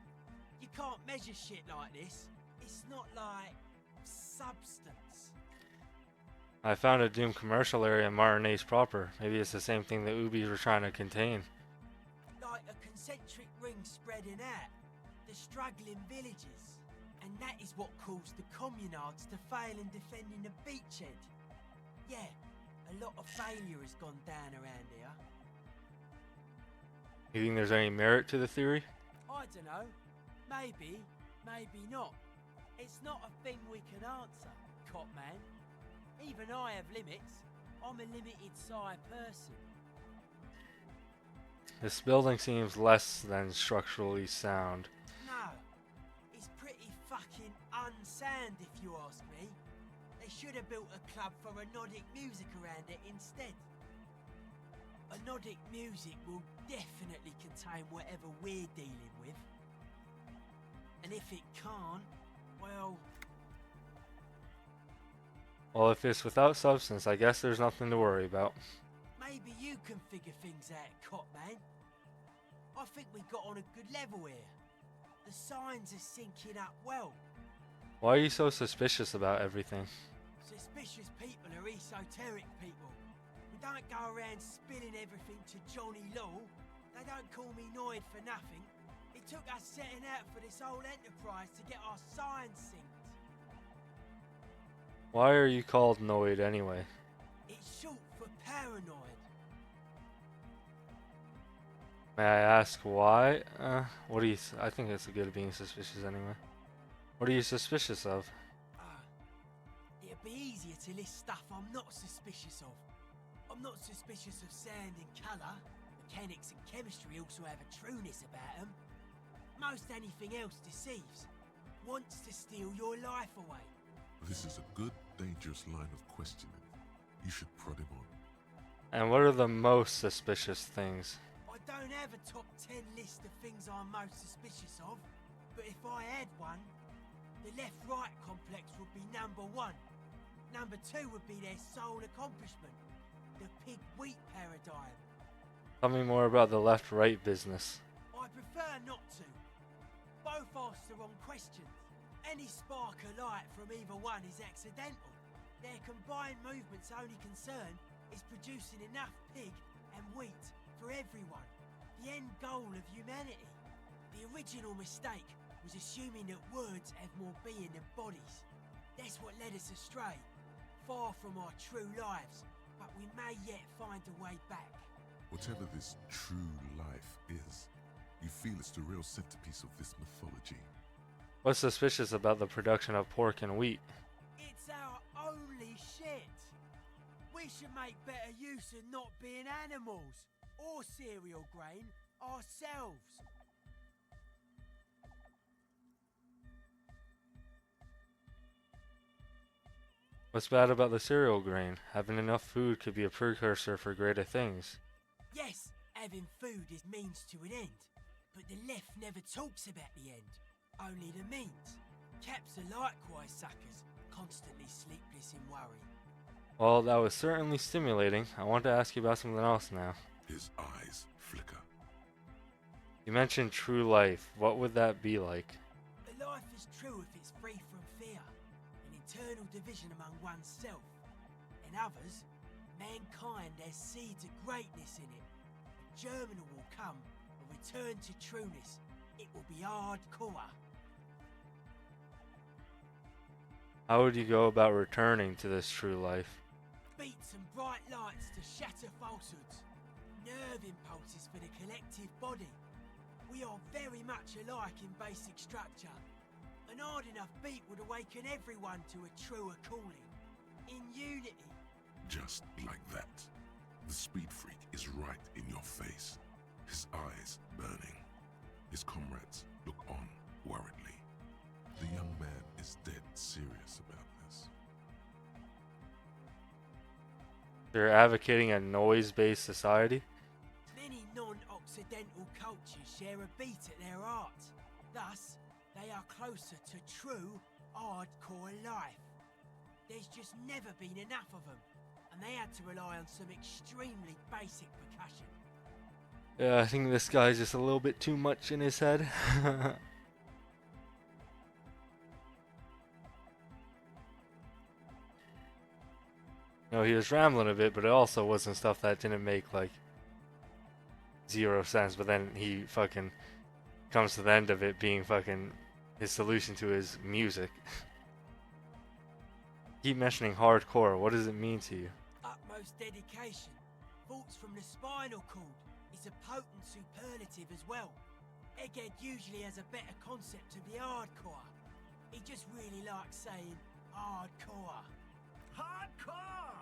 You can't measure shit like this. It's not like substance. I found a Doom commercial area in Martinez proper. Maybe it's the same thing the Ubis were trying to contain. Like a concentric ring spreading out. The struggling villages. And that is what caused the communards to fail in defending the beachhead. Yeah, a lot of failure has gone down around here. You think there's any merit to the theory? I don't know. Maybe, maybe not. It's not a thing we can answer, Copman. Even I have limits. I'm a limited-size person. This building seems less than structurally sound. No, it's pretty fucking unsound if you ask me. They should have built a club for Anodic music around it instead. Anodic music will definitely contain whatever we're dealing with. And if it can't, well... Well, if it's without substance, I guess there's nothing to worry about. Maybe you can figure things out, Copman. I think we got on a good level here. The signs are syncing up well. Why are you so suspicious about everything? Suspicious people are esoteric people. We don't go around spilling everything to Johnny Law. They don't call me Noid for nothing. It took us setting out for this whole enterprise to get our signs synced. Why are you called Noid anyway? It's short for paranoid. May I ask why? What do you... I think it's good at being suspicious anyway. What are you suspicious of? It'd be easier to list stuff I'm not suspicious of. I'm not suspicious of sound and colour. Mechanics and chemistry also have a trueness about them. Most anything else deceives. Wants to steal your life away. This is a good, dangerous line of questioning. You should prod him on. And what are the most suspicious things? I don't have a top 10 list of things I'm most suspicious of, but if I had one, the left-right complex would be number 1. Number 2 would be their sole accomplishment, the pig-wheat paradigm. Tell me more about the left-right business. I prefer not to. Both ask the wrong questions. Any spark of light from either one is accidental. Their combined movement's only concern is producing enough pig and wheat for everyone. The end goal of humanity. The original mistake was assuming that words have more being than bodies. That's what led us astray. Far from our true lives, but we may yet find a way back. Whatever this true life is, you feel it's the real centerpiece of this mythology. What's suspicious about the production of pork and wheat? It's our only shit. We should make better use of not being animals or cereal grain ourselves. What's bad about the cereal grain? Having enough food could be a precursor for greater things. Yes, having food is means to an end, but the left never talks about the end. Only the means. Caps are likewise suckers, constantly sleepless in worry. Well, that was certainly stimulating. I want to ask you about something else now. His eyes flicker. You mentioned true life. What would that be like? A life is true if it's free from fear, an internal division among oneself. In others, mankind has seeds of greatness in it. A germinal will come, a return to trueness. It will be hardcore. How would you go about returning to this true life? Beats and bright lights to shatter falsehoods. Nerve impulses for the collective body. We are very much alike in basic structure. An hard enough beat would awaken everyone to a truer calling. In unity. Just like that. The speed freak is right in your face. His eyes burning. His comrades look on worriedly. The young man is dead serious about this. You're advocating a noise-based society? Many non-Occidental cultures share a beat at their art. Thus, they are closer to true hardcore life. There's just never been enough of them, and they had to rely on some extremely basic percussion. Yeah, I think this guy's just a little bit too much in his head. No, he was rambling a bit, but it also wasn't stuff that didn't make like 0 sense. But then he fucking comes to the end of it being fucking his solution to his music. Keep mentioning hardcore. What does it mean to you? Utmost dedication. Thoughts from the spinal cord is a potent superlative as well. Egghead usually has a better concept of the hardcore. He just really likes saying hardcore. Hardcore!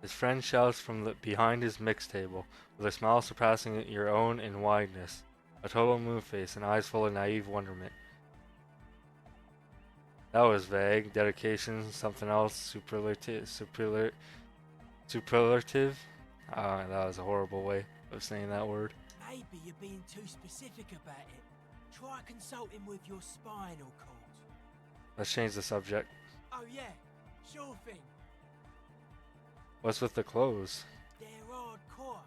His friend shouts from behind his mix table, with a smile surpassing your own in wideness, a total moon face, and eyes full of naive wonderment. That was vague. Dedication, something else, superlative. That was a horrible way of saying that word. Maybe you're being too specific about it. Try consulting with your spinal cord. Let's change the subject. Oh yeah, sure thing. What's with the clothes? They're hardcore.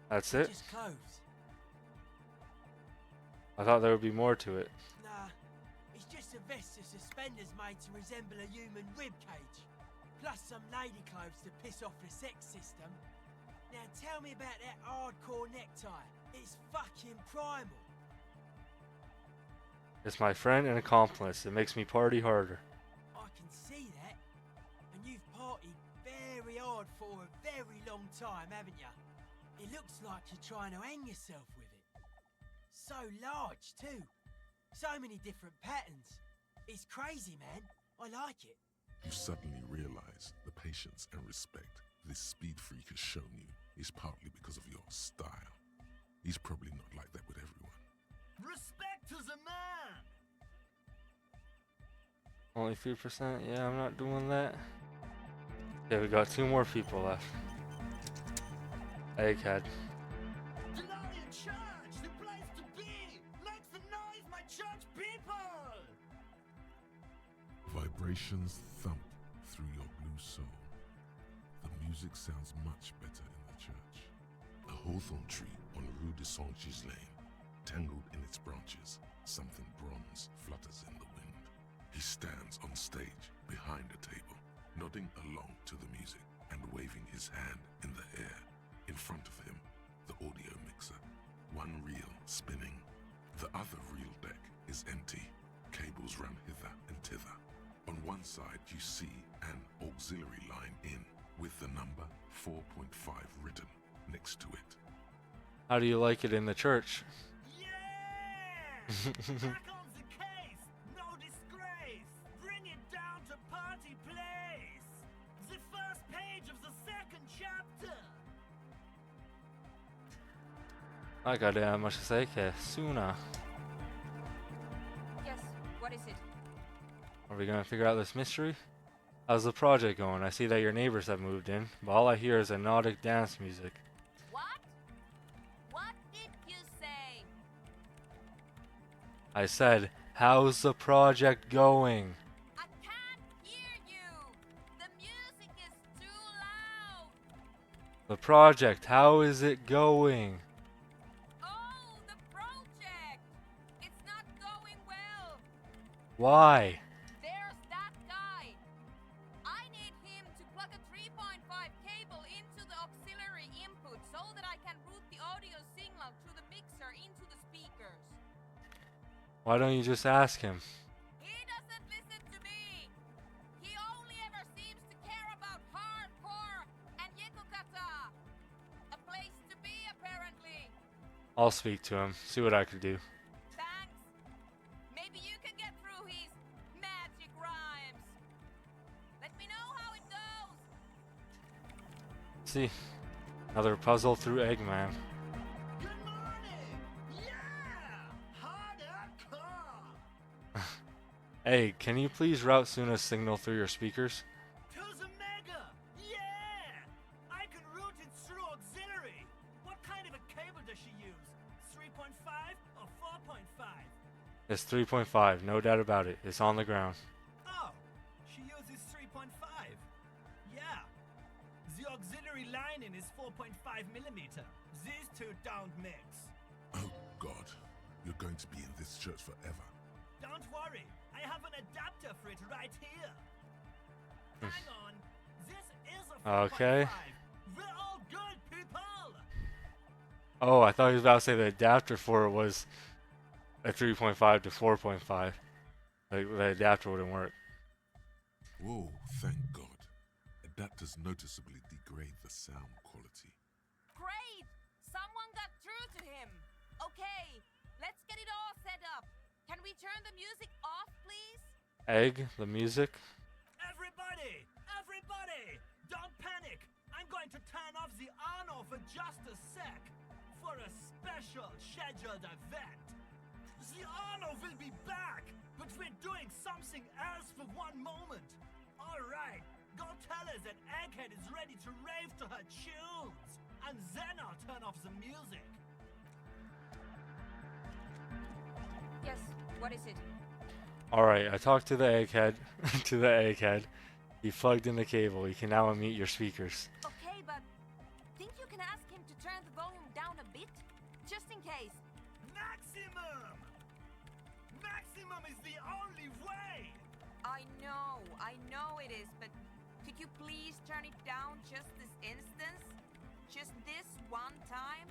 That's it? Just clothes. I thought there would be more to it. Nah, it's just a vest of suspenders made to resemble a human rib cage. Plus some lady clothes to piss off the sex system. Now tell me about that hardcore necktie. It's fucking primal. It's my friend and accomplice. It makes me party harder. I can see that. And you've partied very hard for a very long time, haven't you? It looks like you're trying to hang yourself with it. So large, too. So many different patterns. It's crazy, man. I like it. You suddenly realize the patience and respect this speed freak has shown you is partly because of your style. He's probably not like that with everyone. Respect is a man! Only 3%? Yeah, I'm not doing that. Yeah, we got 2 more people left. Egghead. Delorean Church! The place to be! Make some noise, my church people! Vibrations thump through your blue soul. The music sounds much better in the church. A hawthorn tree on Rue de Saint-Gislain, tangled in its branches, something bronze flutters in the wind. He stands on stage behind a table, nodding along to the music and waving his hand in the air. In front of him, the audio mixer, one reel spinning. The other reel deck is empty. Cables run hither and thither. On one side, you see an auxiliary line in with the number 4.5 written next to it. How do you like it in the church? Yeah! Back on the case! No disgrace! Bring it down to party place! The first page of the second chapter! I got much to say, que sooner. Yes, what is it? Are we gonna figure out this mystery? How's the project going? I see that your neighbors have moved in, but all I hear is hypnotic dance music. What? What did you say? I said, how's the project going? I can't hear you. The music is too loud. The project, how is it going? Oh, the project. It's not going well. Why? There's that guy. I need him to plug a 3.5 cable into the auxiliary input so that I can route the audio signal through the mixer into the speakers. Why don't you just ask him? He doesn't listen to me. He only ever seems to care about hardcore and Yekukata. A place to be, apparently. I'll speak to him, see what I can do. Thanks. Maybe you can get through his magic rhymes. Let me know how it goes. See, another puzzle through Eggman. Good morning! Yeah! Hardcore! Hey, can you please route Suna's signal through your speakers? To the mega! Yeah! I can route it through auxiliary. What kind of a cable does she use? 3.5 or 4.5? It's 3.5, no doubt about it. It's on the ground. Oh, she uses 3.5. Yeah. The auxiliary lining is 4.5 millimeter. These two don't mix. Oh, God. You're going to be in this church forever. Don't worry. I have an adapter for it right here. Hang on. This is a 4.5. Okay. We're all good, people. Oh, I thought he was about to say the adapter for it was a 3.5 to 4.5. Like, the adapter wouldn't work. Whoa, thank God. Adapters noticeably degrade the sound quality. Great! Someone got through to him. Okay, let's get it all set up. Can we turn the music off, please? Egg, the music. Everybody! Everybody! Don't panic! I'm going to turn off the Arno for just a sec. For a special scheduled event. The Arno will be back, but we're doing something else for one moment. Alright, go tell her that Egghead is ready to rave to her tunes. And then I'll turn off the music. Yes, what is it? Alright, I talked to the egghead. To the egghead. He plugged in the cable. He can now unmute your speakers. Okay, but think you can ask him to turn the volume down a bit? Just in case. Maximum! Maximum is the only way! I know it is, but could you please turn it down just this instance? Just this one time?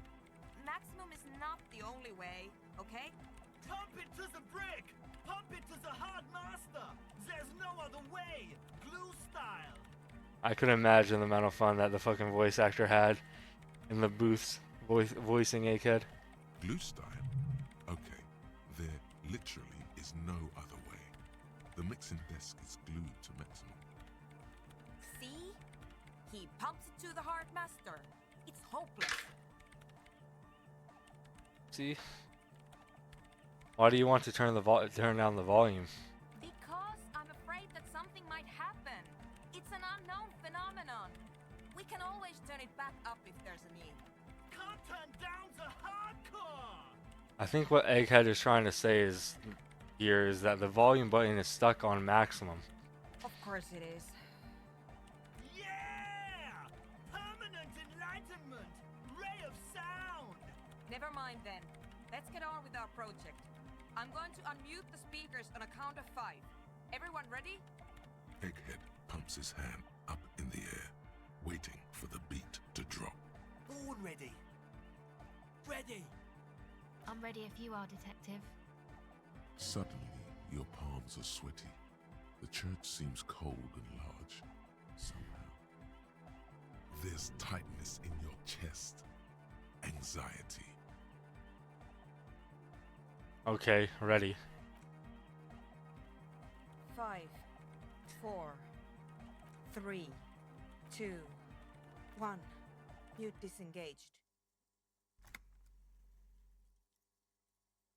Maximum is not the only way, okay? Pump it to the brick! Pump it to the hard master! There's no other way! Glue style! I could imagine the amount of fun that the fucking voice actor had in the booths voicing Egghead. Glue style? Okay, there literally is no other way. The mixing desk is glued to maximum. See? He pumps it to the hard master. It's hopeless. See? Why do you want to turn down the volume? Because I'm afraid that something might happen. It's an unknown phenomenon. We can always turn it back up if there's a need. Can't turn down the hardcore! I think what Egghead is trying to say is that the volume button is stuck on maximum. Of course it is. Yeah! Permanent enlightenment! Ray of sound! Never mind then. Let's get on with our project. I'm going to unmute the speakers on a count of 5. Everyone ready? Egghead pumps his hand up in the air, waiting for the beat to drop. Born ready. Ready. I'm ready if you are, Detective. Suddenly, your palms are sweaty. The church seems cold and large, somehow. There's tightness in your chest. Anxiety. Okay, ready. 5, 4, 3, 2, 1. Mute disengaged.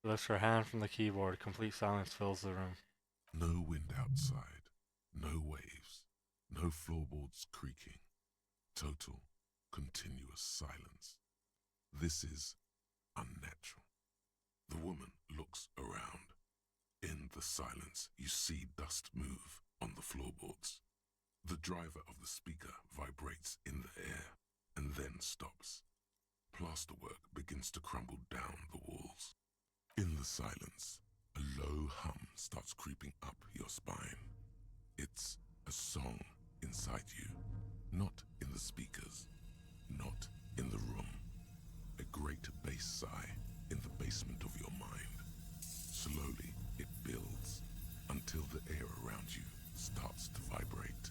Lifts her hand from the keyboard. Complete silence fills the room. No wind outside, no waves, no floorboards creaking. Total, continuous silence. This is unnatural. The woman looks around. In the silence, you see dust move on the floorboards. The driver of the speaker vibrates in the air and then stops. Plasterwork begins to crumble down the walls. In the silence, a low hum starts creeping up your spine. It's a song inside you, not in the speakers, not in the room. A great bass sigh in the basement of your mind. Slowly, it builds until the air around you starts to vibrate.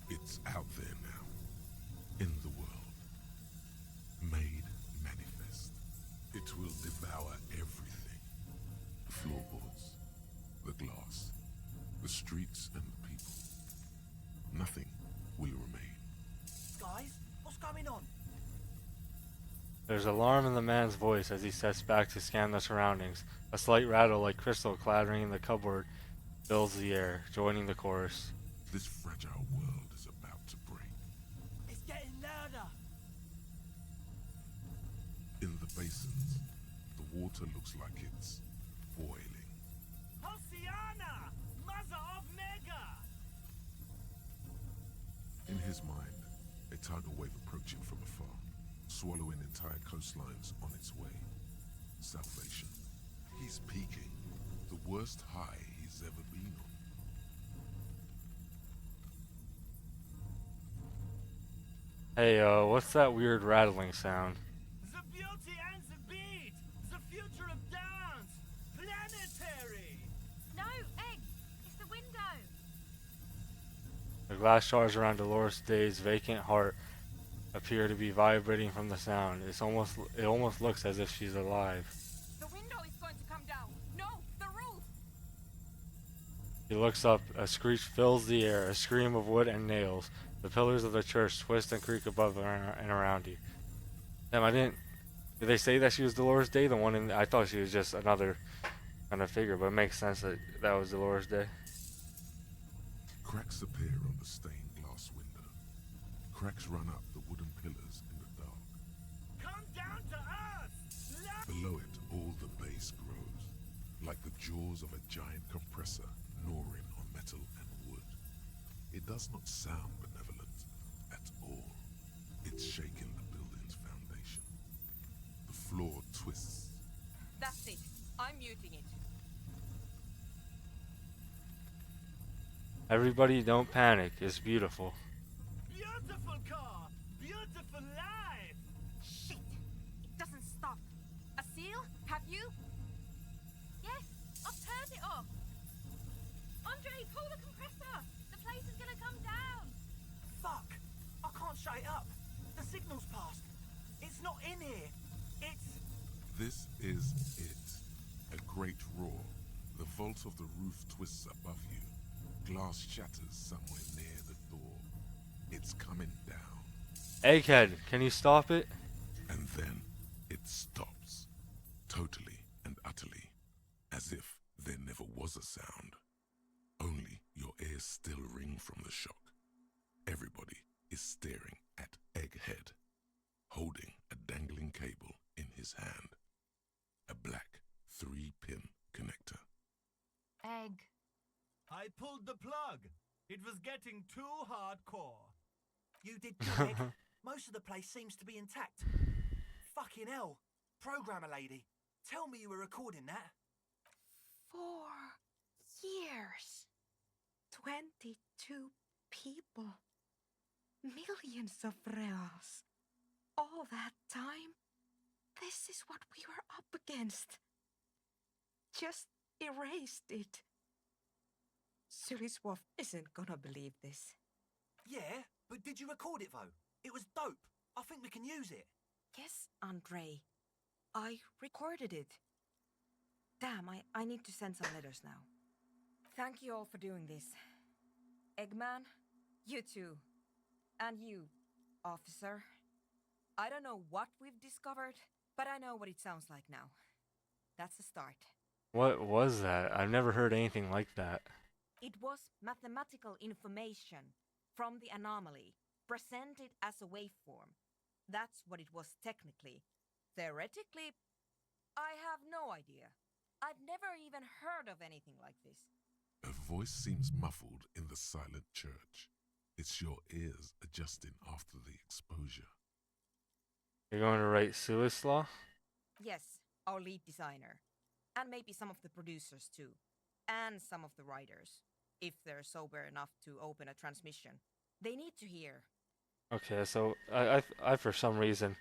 It's out there now, in the world, made manifest. It will devour everything. The floorboards, the glass, the streets and the people. Nothing will remain. Guys, what's going on? There's alarm in the man's voice as he steps back to scan the surroundings. A slight rattle like crystal clattering in the cupboard fills the air, joining the chorus. This fragile world is about to break. It's getting louder. In the basins, the water looks like it's boiling. Diana, mother of Mega! In his mind, a tidal wave approaching from afar, swallowing entire coastlines on its way. Salvation. He's peaking. The worst high he's ever been on. Hey, what's that weird rattling sound? The beauty and the beat! The future of dance! Planetary! No, Egg! It's the window! The glass shards around Dolores Day's vacant heart appear to be vibrating from the sound. It almost looks as if she's alive. The window is going to come down. No, the roof! He looks up. A screech fills the air, a scream of wood and nails. The pillars of the church twist and creak above and around you. Damn, did they say that she was Dolores Day? The one I thought she was just another kind of figure, but it makes sense that that was Dolores Day. Cracks appear on the stained glass window. Cracks run up the wooden pillars in the dark. Come down to us! Below it, all the base grows, like the jaws of a giant compressor gnawing on metal and wood. It does not sound benevolent at all. It's shaking the building's foundation. The floor twists. That's it. I'm muting it. Everybody don't panic. It's beautiful. Beautiful car! Beautiful life! Shit! It doesn't stop. A seal? Have you? Yes, I've turned it off. Andre, pull the compressor. The place is gonna come down. Fuck! I can't shut it up. The signal's passed. It's not in here. It's... This is it. A great roar. The vault of the roof twists above you. Glass shatters somewhere near the door. It's coming down. Egghead, can you stop it? And then it stops. Totally and utterly. As if there never was a sound. Only your ears still ring from the shock. Everybody is staring at Egghead, holding a dangling cable in his hand. A black 3-pin connector. Egg. I pulled the plug. It was getting too hardcore. You did good, Egg. Most of the place seems to be intact. Fucking hell. Programmer lady, tell me you were recording that. 4 years. 22 people. Millions of reals. All that time? This is what we were up against. Just erased it. Suliswolf isn't gonna believe this. Yeah, but did you record it though? It was dope. I think we can use it. Yes, Andre. I recorded it. Damn, I need to send some letters now. Thank you all for doing this. Eggman, you too. And you, officer. I don't know what we've discovered, but I know what it sounds like now. That's a start. What was that? I've never heard anything like that. It was mathematical information from the anomaly, presented as a waveform. That's what it was technically. Theoretically, I have no idea. I've never even heard of anything like this. Her voice seems muffled in the silent church. It's your ears adjusting after the exposure. You're going to write Suislaw? Yes, our lead designer. And maybe some of the producers too. And some of the writers. If they're sober enough to open a transmission. They need to hear. Okay, so I for some reason,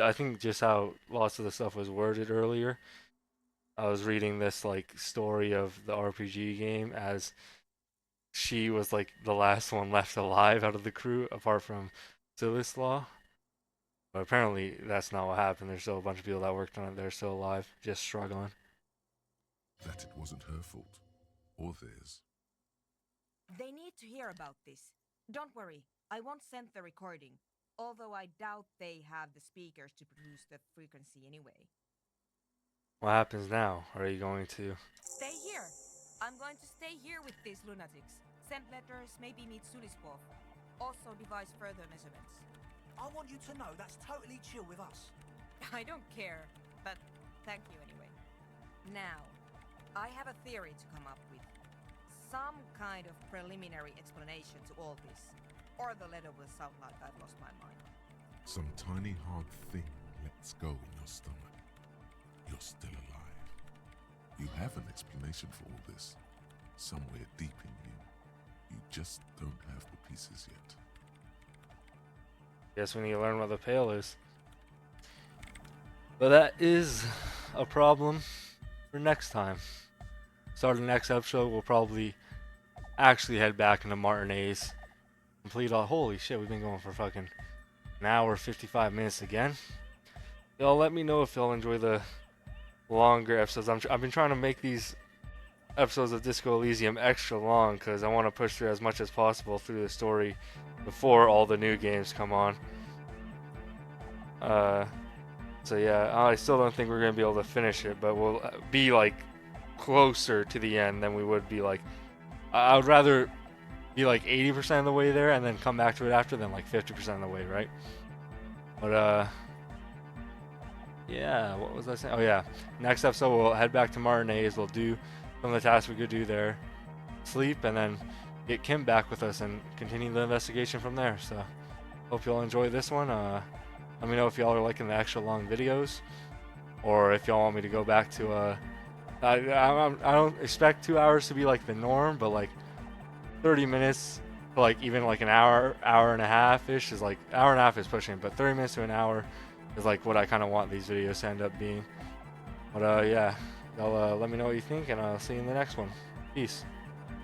I think just how lots of the stuff was worded earlier, I was reading this like story of the RPG game as she was like the last one left alive out of the crew apart from Sulislaw. But apparently that's not what happened. There's still a bunch of people that worked on it. They're still alive, just struggling. That it wasn't her fault, or theirs. They need to hear about this. Don't worry, I won't send the recording, although I doubt they have the speakers to produce the frequency anyway. What happens now? Are you going to... Stay here. I'm going to stay here with these lunatics. Send letters, maybe meet Sulispov. Also devise further measurements. I want you to know that's totally chill with us. I don't care, but thank you anyway. Now, I have a theory to come up with. Some kind of preliminary explanation to all this. Or the letter will sound like I've lost my mind. Some tiny hard thing lets go in your stomach. You're still alive. You have an explanation for all this. Somewhere deep in you. You just don't have the pieces yet. Guess we need to learn what the pail is. But that is a problem for next time. Start of the next episode, we'll probably actually head back into Martinez. Complete all. Holy shit, we've been going for fucking an hour, 55 minutes again. Y'all let me know if y'all enjoy the longer episodes. I've been trying to make these episodes of Disco Elysium extra long because I want to push through as much as possible through the story before all the new games come on. So yeah, I still don't think we're gonna be able to finish it, but we'll be like closer to the end than we would be like. I would rather be like 80% of the way there and then come back to it after than like 50% of the way, right? But yeah, what was I saying? Oh yeah, next episode we'll head back to Martinez. We'll do some of the tasks we could do there, sleep, and then get Kim back with us and continue the investigation from there. So hope y'all enjoy this one. Let me know if y'all are liking the extra long videos, or if y'all want me to go back to I don't expect 2 hours to be like the norm, but like 30 minutes, like even like an hour and a half ish is like, hour and a half is pushing, but 30 minutes to an hour is like what I kind of want these videos to end up being. But yeah, y'all let me know what you think, and I'll see you in the next one. Peace.